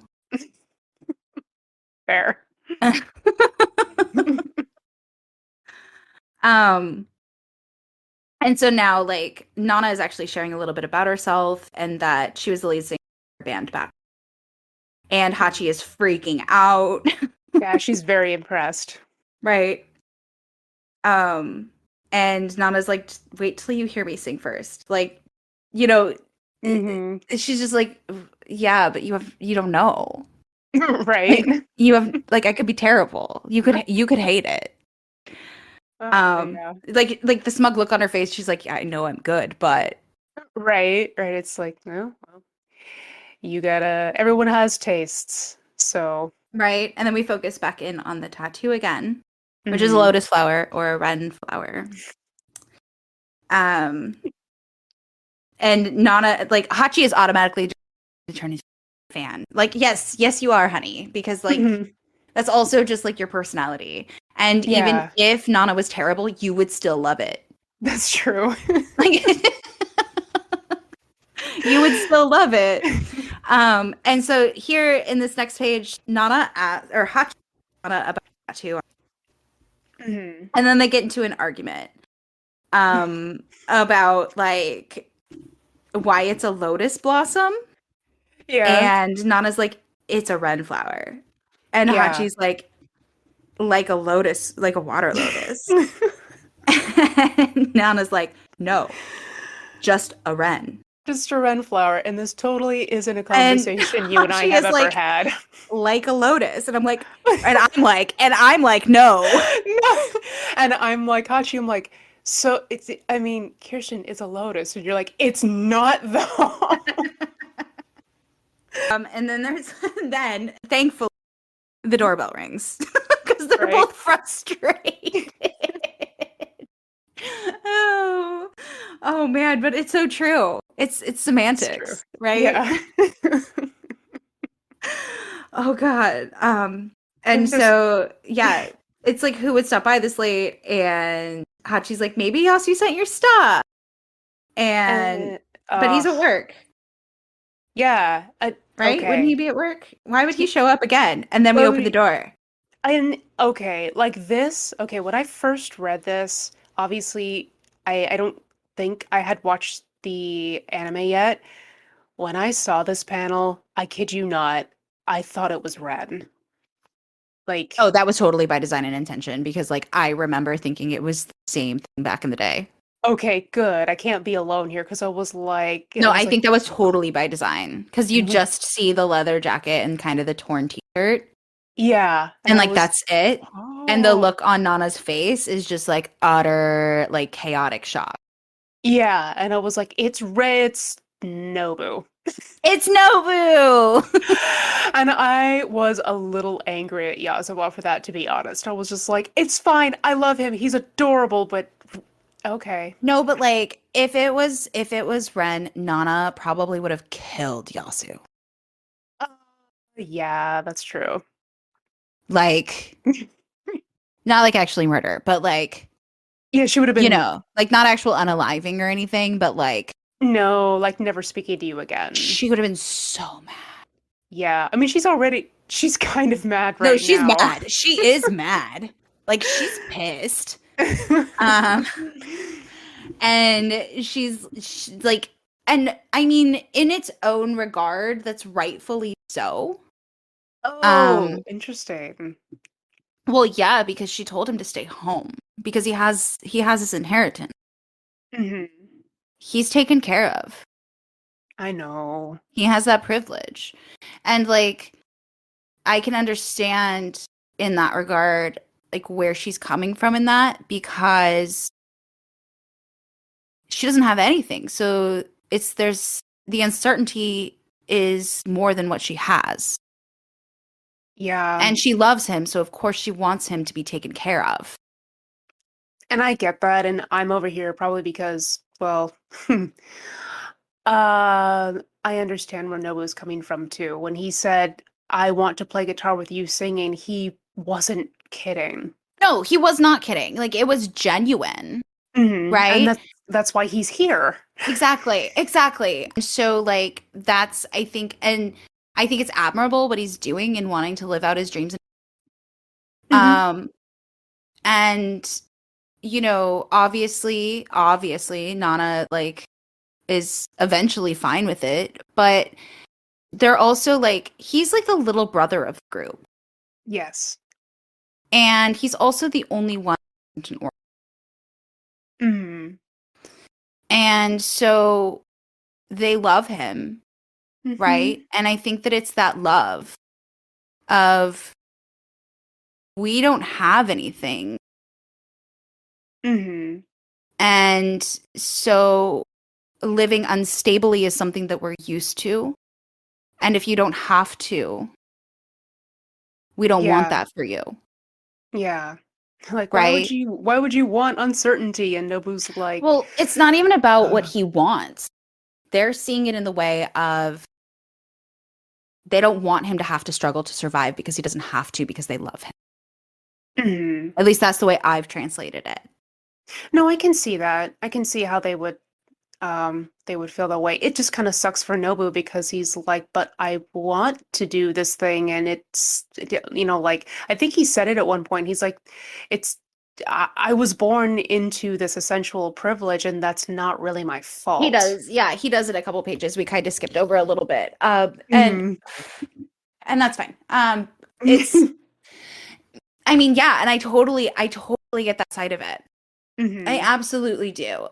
fair. um and so now like Nana is actually sharing a little bit about herself and that she was the lead singer of her band back. And Hachi is freaking out. Yeah, she's very impressed. Right. Um and Nana's like, wait till you hear me sing first. Like, you know, Hmm. she's just like, yeah, but you don't know. Right. Like you have like I could be terrible. You could hate it. Oh yeah. Like the smug look on her face, she's like, yeah, I know I'm good, but Right, right. It's like, no, well, everyone has tastes. So, right. And then we focus back in on the tattoo again, which is a hmm. lotus flower or a ren flower. Um and Nana like Hachi is automatically turn into a fan. Like, yes, you are, honey, because like Hmm. that's also just like your personality. And even Yeah, if Nana was terrible, you would still love it. that's true. Like you would still love it. And so here in this next page, Nana or Hachi Nana about tattoo, Hmm. and then they get into an argument about like why it's a lotus blossom, Yeah, and Nana's like it's a ren flower, and yeah. Hachi's like a lotus, like a water lotus. And Nana's like, no, just a wren. Just a Ren flower, and this totally isn't a And conversation you and I she have is ever had. like a lotus. And I'm like, no. No. And I'm like, Hachi, I'm like, so I mean, Kirsten is a lotus. And you're like, it's not though. And then there's then thankfully the doorbell rings because they're Right? both frustrated. Oh, oh man, but it's so true. It's It's true. semantics, right? Yeah. Oh God. And There's just, so yeah, it's like who would stop by this late? And Hachi's like, maybe Yasu sent your stuff. And uh, but he's uh, at work, yeah. right? Wouldn't he Okay. be at work? Why would he He, show up again? And then we well, open the door. and okay, like this, okay, when I first read this, obviously I don't think I had watched the anime yet. When I saw this panel, I kid you not, I thought it was Ren. Oh, Like, that was totally by design and intention because like I remember thinking it was the same thing back in the day. okay, good. I can't be alone here because I No, was I like, think that was totally by design because you and when, just see the leather jacket and kind of the torn t-shirt yeah, and and I like was, that's it. And the oh, look on Nana's face is just like utter like chaotic shock. yeah, and I was like, it's Red, it's Nobu. It's Nobu. And I was a little angry at Yazawa for that, to be honest. I was just like, it's fine. I love him. He's adorable, but okay. No, but like if it was Ren, Nana probably would have killed Yasu. Uh, yeah, that's true. Like, not like actually murder, but like, Yeah, she would have you been know, like not actual unaliving or anything, but like, no, like never speaking to you again. she would have been so mad. Yeah, I mean, she's kind of mad No, right she's now. mad. She is mad. Like, she's pissed. Um, and she's like, and I mean, in its own regard, that's rightfully so. Oh, Um, interesting. well, yeah, because she told him to stay home because he has his inheritance. Hmm. He's taken care of. I know. He has that privilege. And like I can understand in that regard like where she's coming from in that because she doesn't have anything. So there's the uncertainty is more than what she has. Yeah, And she loves him, so of course she wants him to be taken care of. and I get that, and I'm over here probably because, well, I understand where Nobu's coming from too. When he said, "I want to play guitar with you singing," he wasn't kidding. No, he was not kidding. Like it was genuine, And right? that's why he's here. Exactly. Exactly. And so like that's I think it's admirable what he's doing in wanting to live out his dreams. Hmm. Um and you know, obviously Nana like is eventually fine with it, but they're also like he's like the little brother of the group. Yes. And he's also the only one in order. Hmm. And so they love him, Hmm. right? And I think that it's that love of we don't have anything. Hmm. And so living unstably is something that we're used to. And if you don't have to, we don't want Yeah. that for you, Yeah. Like, right? why would you want uncertainty? And Nobu's like, Well, it's not even about what uh, he wants. They're seeing it in the way of they don't want him to have to struggle to survive because he doesn't have to because they love him. mhm. At least that's the way I've translated it. No, I can see that. I can see how they would feel that way. It just kind of sucks for Nobu because he's like, but I want to do this thing, and like I think he said it at one point. He's like, it's I was born into this essential privilege, and that's not really my He fault. does. Yeah, he does it a couple pages. We kind of skipped over a little bit. Hmm. And that's fine. It's I mean, yeah, and I totally get that side of it. I Hmm. absolutely do.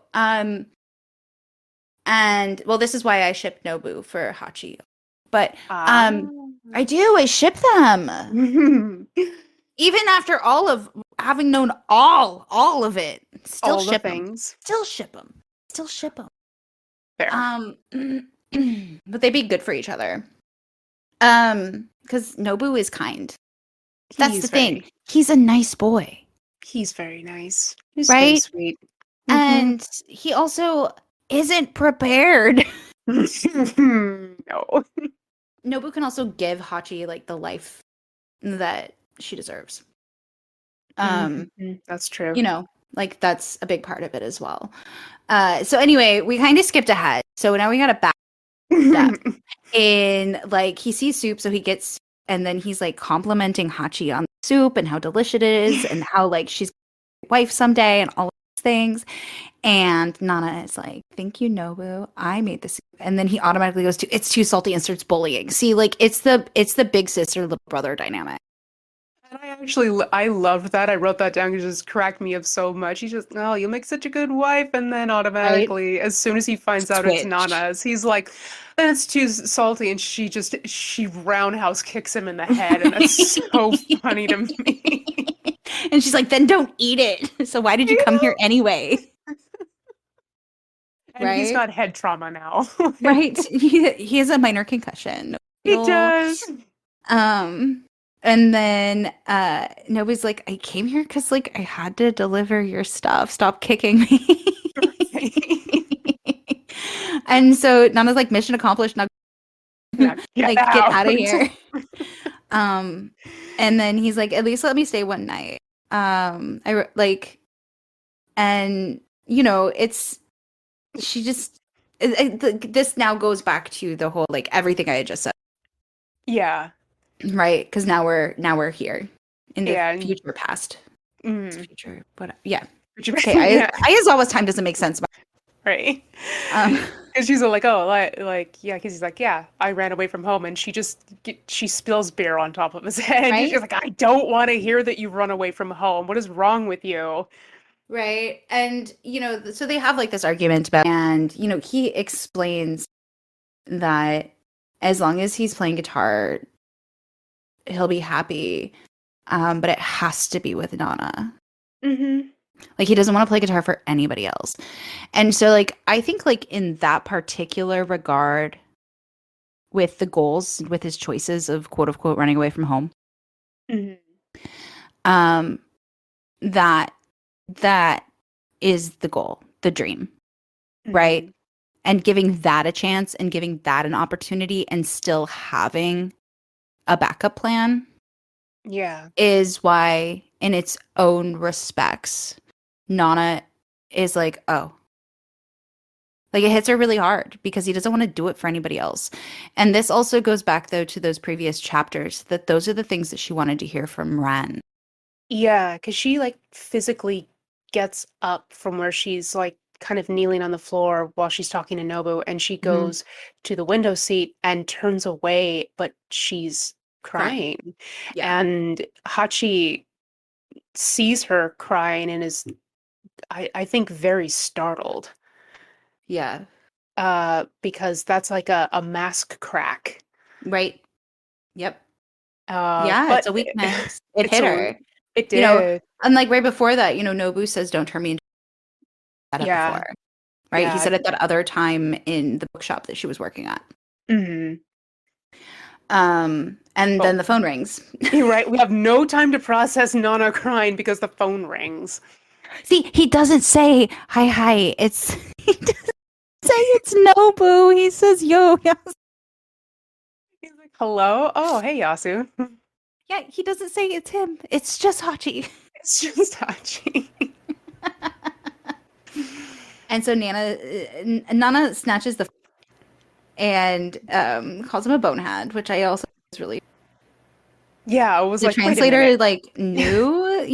And well, this is why I ship Nobu for Hachi. But Ah. I do, I ship them. Even after all of having known all of it, still All the ship them. things. Still ship them. Still ship them. Fair. But they'd be good for each other. Because Nobu is kind. That's the He's thing. very He's a nice boy, he's very nice. He's very right? sweet. Hmm. And he also isn't prepared. No. Nobu can also give Hachi like the life that she deserves. Um, That's true. you know, like that's a big part of it as well. So anyway, we kind of skipped ahead. So now we got a back step in like he sees soup, so he gets and then he's like complimenting Hachi on the soup and how delicious it is and how like she's a wife someday and all of these things. And Nana is like, "Thank you, Nobu. I made this." And then he automatically goes to, "It's too salty," and starts bullying. See, like it's the big sister little brother dynamic, And I loved that. I wrote that down because it just cracked me up so much. He's just, oh, you'll make such a good wife. And then right? automatically, as soon as he finds out it's Switch. Nana's, he's like, then it's too salty. And she roundhouse kicks him in the head. And that's so funny to me. And she's like, "Then don't eat it. So why did you You come here know? anyway?" And he's Right? got head trauma now. Right. He has a minor concussion. He It'll does. um and then nobody's like, "I came here because like I had to deliver your stuff. Stop kicking me." And so Nana's like, "Mission accomplished. Now Now get like get out. out of here." Um, and then he's like, at least let me stay one night. Like, and it's she just this now goes back to the whole like everything I had just said, Yeah. right? Because now we're here in the Yeah. future past. It's Mm. future, but yeah. Would you- Okay, yeah. I as always time doesn't make sense. Right. Um, Because she's like, oh, like, yeah, because he's like, yeah, I ran away from home, and she spills beer on top of his head. She's right? like, I don't want to hear that you run away from home. What is wrong with you? Right. And, so they have like this argument about, and, he explains that as long as he's playing guitar, he'll be happy. But it has to be with Nana. Hmm. Like he doesn't want to play guitar for anybody else. And so like I think like in that particular regard with the goals, with his choices of quote unquote running away from home, Hmm. um, that that is the goal, the dream, right? Hmm. And giving that a chance and giving that an opportunity and still having a backup plan Yeah. is why, in its own respects, Nana is like, oh, like it hits her really hard because he doesn't want to do it for anybody else. And this also goes back, though, to those previous chapters that those are the things that she wanted to hear from Ren. Yeah, because she like physically gets up from where she's like kind of kneeling on the floor while she's talking to Nobu, and she Hmm. goes to the window seat and turns away, but she's Crying. crying. Yeah. And Hachi sees her crying and is, I think, very startled. Yeah. Because that's like a mask crack. Right. Yep. Yeah, it's But a weakness. It it's hit a her. it You know, did. and like right before that, Nobu says, don't turn me into that Yeah. before. Right? He Yeah. said it that other time in the bookshop that she was working at. Hmm. And But then the phone rings. you're right. We have no time to process Nana crying because the phone rings. See, he doesn't say hi hi. It's he doesn't say it's Nobu. He says yo. Yes. He's like, hello? Oh, hey, Yasu. Yeah, he doesn't say it's him. It's just Hachi. It's just Hachi. And so Nana snatches the and calls him a bonehead, which I also was really Yeah, I was the like, wait a minute. translator like knew,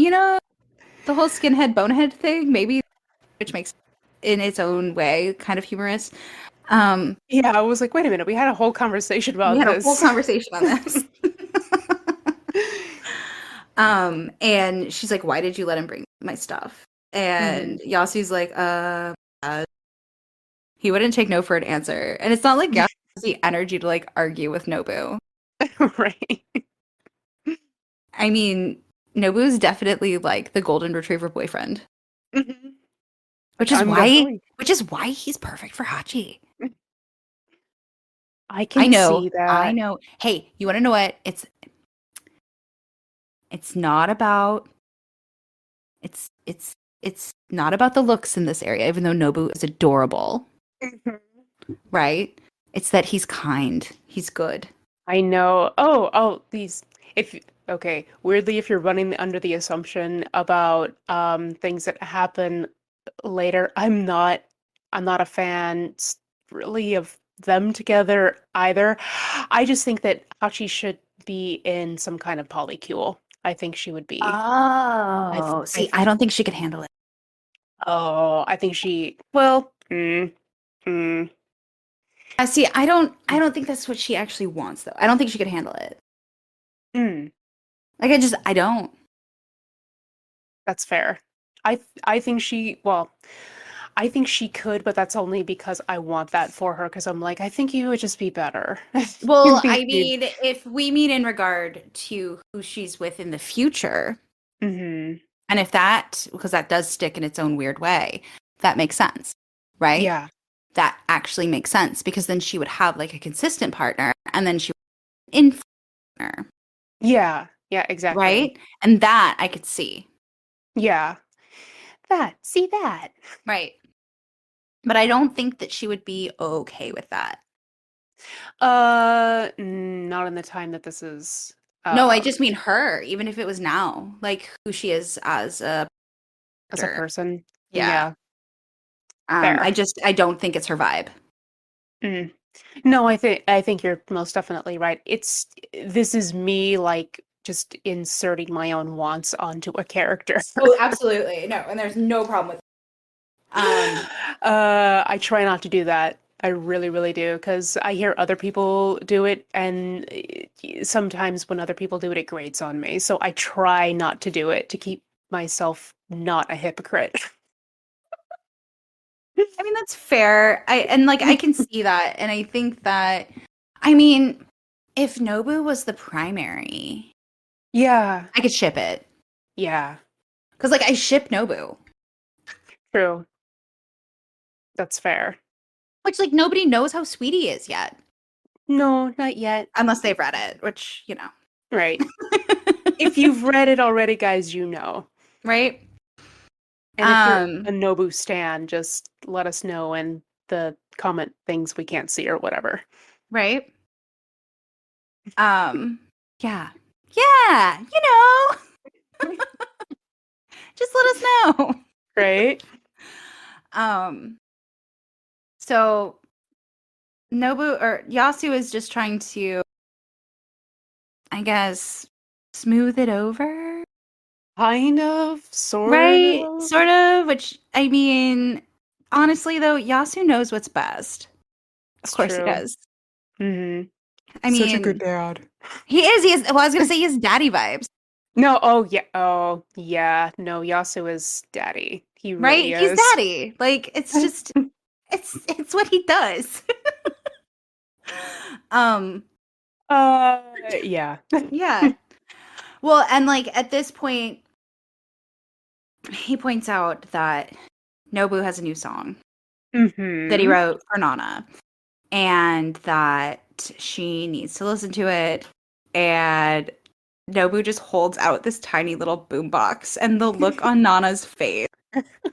the whole skinhead bonehead thing, maybe, which makes in its own way kind of humorous. Um, Yeah, I was like, wait a minute. We had a whole conversation we about had a whole this. conversation on this. And she's like, "Why did you let him bring my stuff?" Hmm. And Yasu's like, he wouldn't take no for an answer." And it's not like Yasu has the energy to like argue with Nobu. Right. I mean, Nobu's definitely like the golden retriever boyfriend, Hmm. which Like, is I'm why definitely. which is why he's perfect for Hachi. I I can know. see I that. know. Hey, you want to know what? It's not about it's not about the looks in this area, even though Nobu is adorable, Mhm. right? It's that he's kind. He's good. I know. Oh, these. If okay, weirdly, if you're running under the assumption about things that happen later, I'm not a fan really of them together either. I just think that Hachi should be in some kind of polycule. I think she would be. Oh, I see, I think. don't think she could handle it. Oh, I think she. Well, mm, See, I don't think that's what she actually wants though. I don't think she could handle it. mm, Like I don't. that's fair. I think she. Well. I think she could, but that's only because I want that for her. Because I'm like, I think you would just be better. I Well, think I you. mean, if we mean in regard to who she's with in the future, Hmm. and if that, because that does stick in its own weird way, that makes sense, right? Yeah. That actually makes sense because then she would have like a consistent partner and then she would have an partner, Yeah. Yeah. Exactly. right? And that I could see, Yeah. That. See that. right? But I don't think that she would be okay with that. Not in the time that this is. No, I um, just mean her, even if it was now, like who she is as a as a actor. person. Yeah. Yeah, fair. I don't think it's her vibe. Mm. No, I think you're most definitely right. This is me like just inserting my own wants onto a character. Oh, absolutely. No, and there's no problem with I try not to do that. I really, really do, because I hear other people do it, and sometimes when other people do it, it grates on me. So I try not to do it to keep myself not a hypocrite. I mean, that's fair. I can see that. And I think that, I mean, if Nobu was the primary, Yeah, I could ship it. yeah, Because, like, I ship Nobu, true. That's fair. which, like, nobody knows how sweet he is yet. No, not yet. Unless they've read it, which, you know. Right. If you've read it already, guys, you know. Right? And if you're a Um, Nobu stan, just let us know in the comment things we can't see or whatever. right? Um, yeah. Yeah, you know, just let us know. Right? Um, so Nobu or Yasu is just trying to, I guess, smooth it over. Kind of, sort Right? of. Sort of, which I mean, honestly though, Yasu knows what's best. Of It's course he true. does. Hmm. I Such a good mean, dad. he is, well, I was gonna say he has daddy vibes, No, oh yeah, oh yeah. No, Yasu is daddy. He really right? He's is. daddy. Like it's just it's what he does. um, Uh, yeah. yeah. Well, and like at this point, he points out that Nobu has a new song that he Hmm. wrote for Nana, and that she needs to listen to it. And Nobu just holds out this tiny little boombox, and the look on Nana's face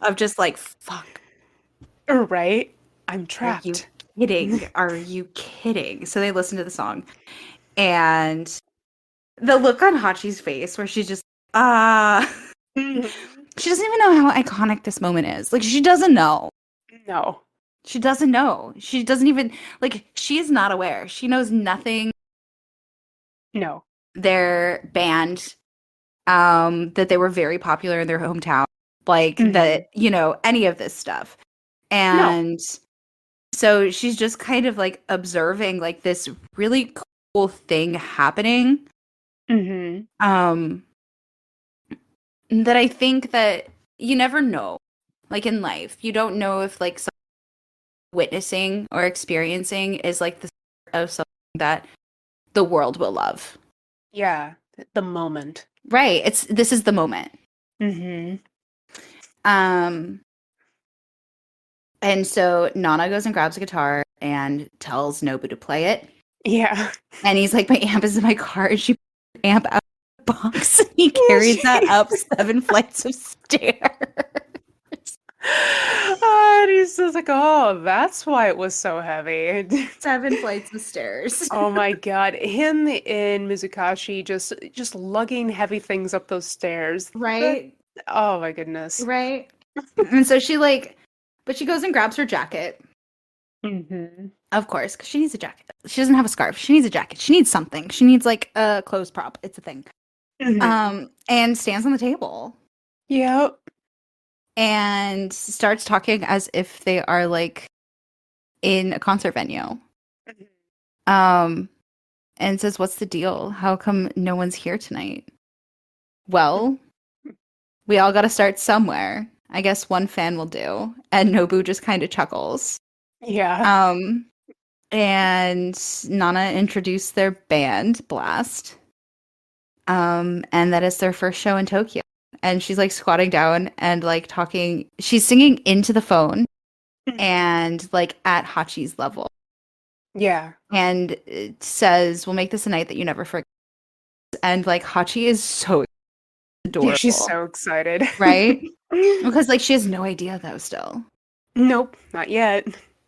of just like, fuck, Right? I'm are you trapped. kidding? Are you kidding? So they listen to the song, and the look on Hachi's face where she's just, ah. Mhm. She doesn't even know how iconic this moment is. Like, she doesn't know. No, She doesn't know. She doesn't even, like, she is not aware. She knows nothing. no, Their band, that they were very popular in their hometown, like, hmm that, you know, any of this stuff. no. And so she's just kind of like observing, like, this really cool thing happening. Hmm. Um, that I think that you never know. Like, in life, you don't know if, like, witnessing or experiencing is like the start of something that the world will love. Yeah, the moment. Right. This is the moment. Hmm. Um and so Nana goes and grabs a guitar and tells Nobu to play it. Yeah. And he's like, my amp is in my car, and she pulls the amp out of the box and he Yeah, carries that up 7 flights of stairs. And he's just like, oh, that's why it was so heavy. 7 flights of stairs. Oh my God. Him in Mizukashi just lugging heavy things up those stairs. That, Right? oh my goodness. Right. And so she like but she goes and grabs her jacket. Hmm. Of course, because she needs a jacket. She doesn't have a scarf. She needs a jacket. She needs something. She needs like a clothes prop. It's a thing. Hmm. And stands on the table Yep. and starts talking as if they are like in a concert venue. Um, and says, "What's the deal? How come no one's here tonight?" Well, we all got to start somewhere. I guess one fan will do. And Nobu just kind of chuckles. Yeah. Um, and Nana introduced their band, Blast. And that is their first show in Tokyo. And she's like squatting down and like talking. She's singing into the phone and like at Hachi's level. Yeah. And it says, "We'll make this a night that you never forget." And like Hachi is so Yeah, she's adorable, so excited. right? Because like she has no idea though still. Nope, not yet.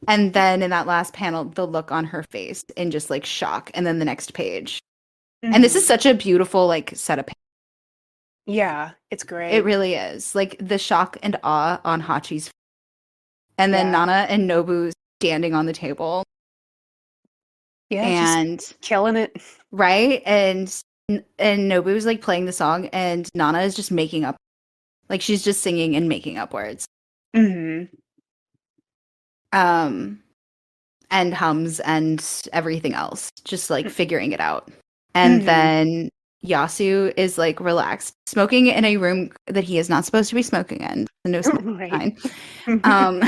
And then in that last panel, the look on her face in just like shock. And then the next page. And this is Hmm. such a beautiful like setup. Yeah, it's It great. really is. Like the shock and awe on Hachi's, and then Yeah. Nana and Nobu standing on the table, Yeah, just and killing it. right, and Nobu's like playing the song, and Nana is just making up, like she's just singing and making up words, Hmm. um, and hums and everything else, just like figuring it out. And Hmm. then Yasu is like relaxed, smoking in a room that he is not supposed to be smoking in, the no smoking Right. sign, um,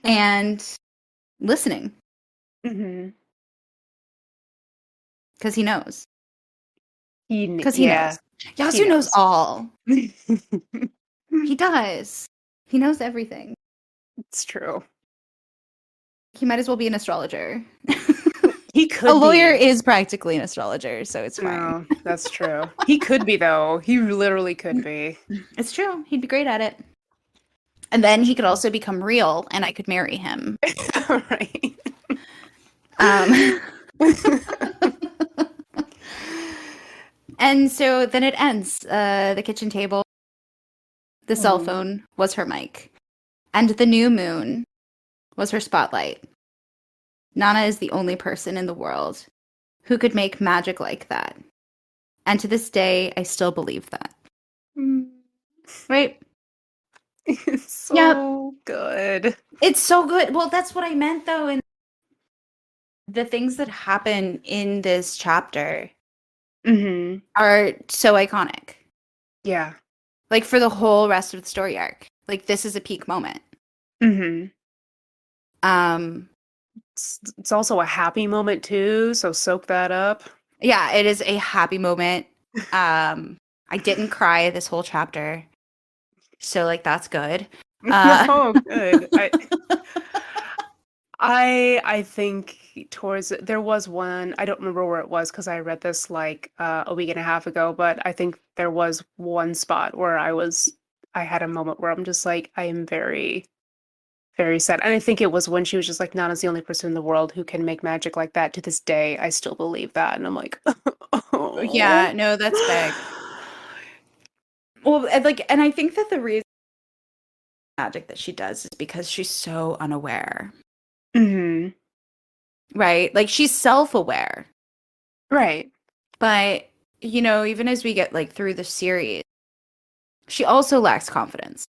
and listening Hmm. because he knows. Because he Yeah, knows. he Yasu knows knows. all. He does. He knows everything. It's true. He might as well be an astrologer. He A could lawyer be. is practically an astrologer, so it's fine. No, that's true. He could be though. He literally could be. It's true. He'd be great at it. And then he could also become real, and I could marry him. Right. Um, and so then it ends. The kitchen table, the cell Mhm. phone was her mic, and the new moon was her spotlight. Nana is the only person in the world who could make magic like that. And to this day, I still believe that. Mm. Right? It's Yep. so good. It's so good. Well, that's what I meant though. And the things that happen in this chapter Hmm. are so iconic. Yeah. Like for the whole rest of the story arc. Like this is a peak moment. Hmm. Um It's also a happy moment too, so soak that up. yeah, it is a happy moment. I didn't cry this whole chapter. So like that's good. Uh Oh, good. I think towards there was one, I don't remember where it was because I read this like a week and a half ago, but I think there was one spot where I had a moment where I'm just like I am very very sad. And I think it was when she was just like Nana's the only person in the world who can make magic like that. To this day, I still believe that. And I'm like, yeah, oh. no, that's big. Well, and I think that the reason magic that she does is because she's so unaware, Hmm. right? Like she's self-aware, Right. but even as we get like through the series, she also lacks confidence.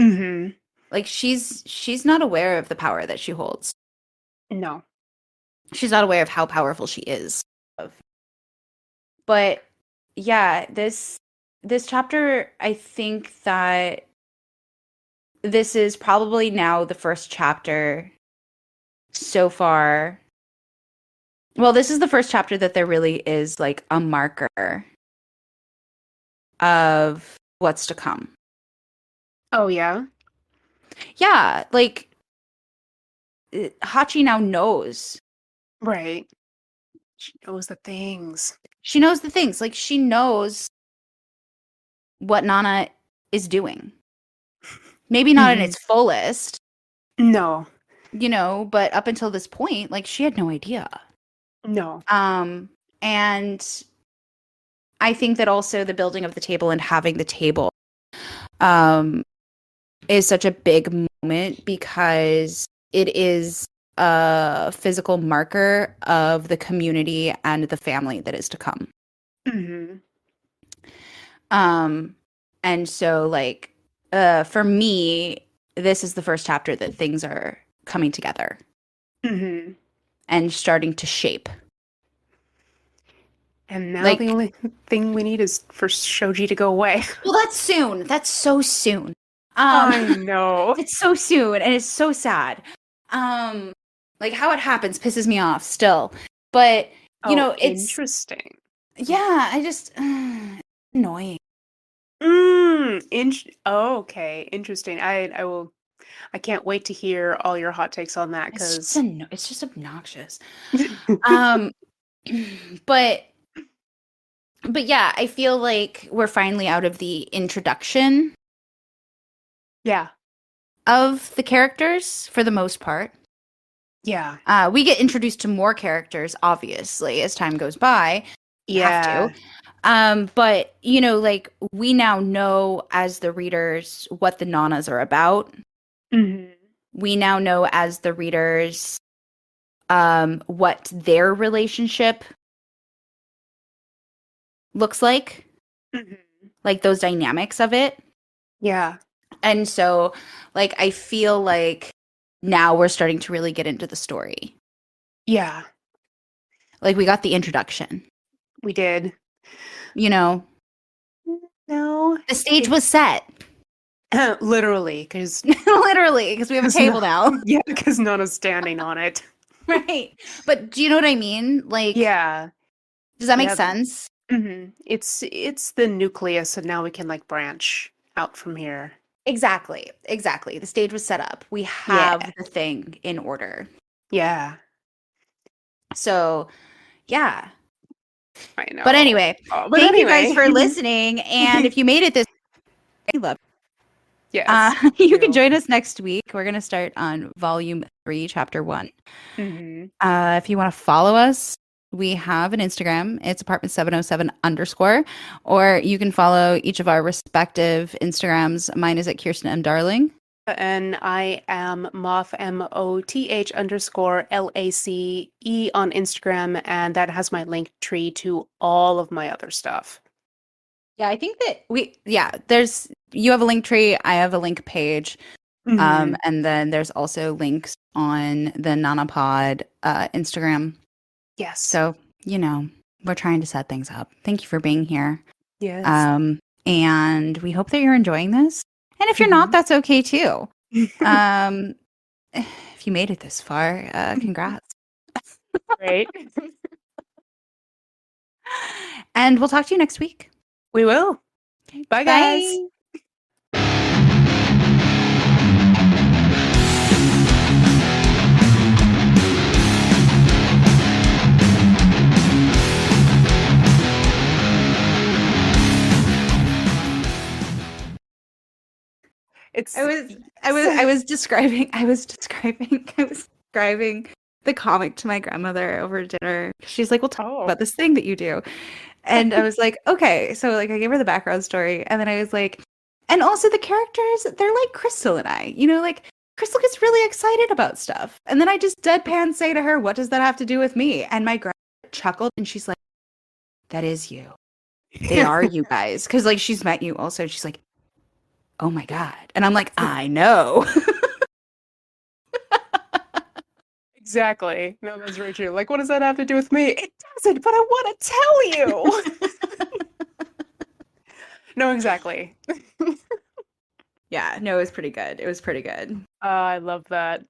Hmm. Like she's not aware of the power that she holds. No. She's not aware of how powerful she is. But yeah, this chapter, I think that this is probably now the first chapter so far. Well, this is the first chapter that there really is like a marker of what's to come. Oh yeah. Yeah, like Hachi now knows. Right. She knows the things. She knows the things. Like she knows what Nana is doing. Maybe not in Hmm. its fullest, No. but up until this point, like she had no idea. No. Um, and I think that also the building of the table and having the table um is such a big moment because it is a physical marker of the community and the family that is to come. Hmm. Um, and so like for me, this is the first chapter that things are coming together Hmm. and starting to shape. And now the Like, only thing we need is for Shoji to go away. well, that's soon. That's so soon. Um, I know. it's so soon and it's so sad. Um, like how it happens pisses me off still. But, Oh, it's interesting. yeah, I just annoying. Okay, interesting. I will. I can't wait to hear all your hot takes on that because. It's just obnoxious. Um, but yeah, I feel like we're finally out of the introduction Yeah, of the characters for the most part. yeah. We get introduced to more characters, obviously, as time goes by. have to. Yeah. But you know, like we now know as the readers what the Nanas are about. Hmm. We now know as the readers what their relationship looks Hmm. like those dynamics of it. Yeah. And so like I feel like now we're starting to really get into the story. Yeah. Like we got the introduction. We did. You know, No. the stage It, was set. literally, because Literally, because we have a no, table now. yeah, because Nona's standing on it. Right. But do you know what I mean? Like, Yeah. does that make Yeah. sense? It's the nucleus, and now we can like branch out from here. Exactly. Exactly. The stage was set up. We Yeah. have the thing in order. Yeah. So, yeah. I But know. anyway, But thank you guys anyway. for listening. And if you made it this, I love. Yes. Thank You can you. join us next week. We're going to start on volume 3, chapter 1. Hmm. If you want to follow us, we have an Instagram. It's apartment707 _ or you can follow each of our respective Instagrams. Mine is at Kirsten M. Darling. And I am moth _LACE on Instagram, and that has my link tree to all of my other stuff. Yeah, I think that there's, you have a link tree, I have a link page. Hmm. And then there's also links on the Nanopod Instagram. Yes. So, you know, we're trying to set things up. Thank you for being here. Yes. And we hope that you're enjoying this. And if you're not, Hmm. that's okay too. Um, if you made it this far, congrats. Great. And we'll talk to you next week. We will. Bye, guys. Bye. It's I was describing the comic to my grandmother over dinner. She's like, "We'll talk oh. about this thing that you do." And I was like, "Okay." So like I gave her the background story and then I was like, and also the characters, they're like Crystal and I. You know, like Crystal gets really excited about stuff. And then I just deadpan say to her, "What does that have to do with me?" And my grandmother chuckled and she's like, "That is you. They are you guys." Cuz like she's met you also. She's like, "Oh my God." And I'm like, "I know." Exactly. No, that's very true. Like, what does that have to do with me? It doesn't, but I want to tell you. No, exactly. Yeah, no, it was pretty good. It was pretty good. I love that.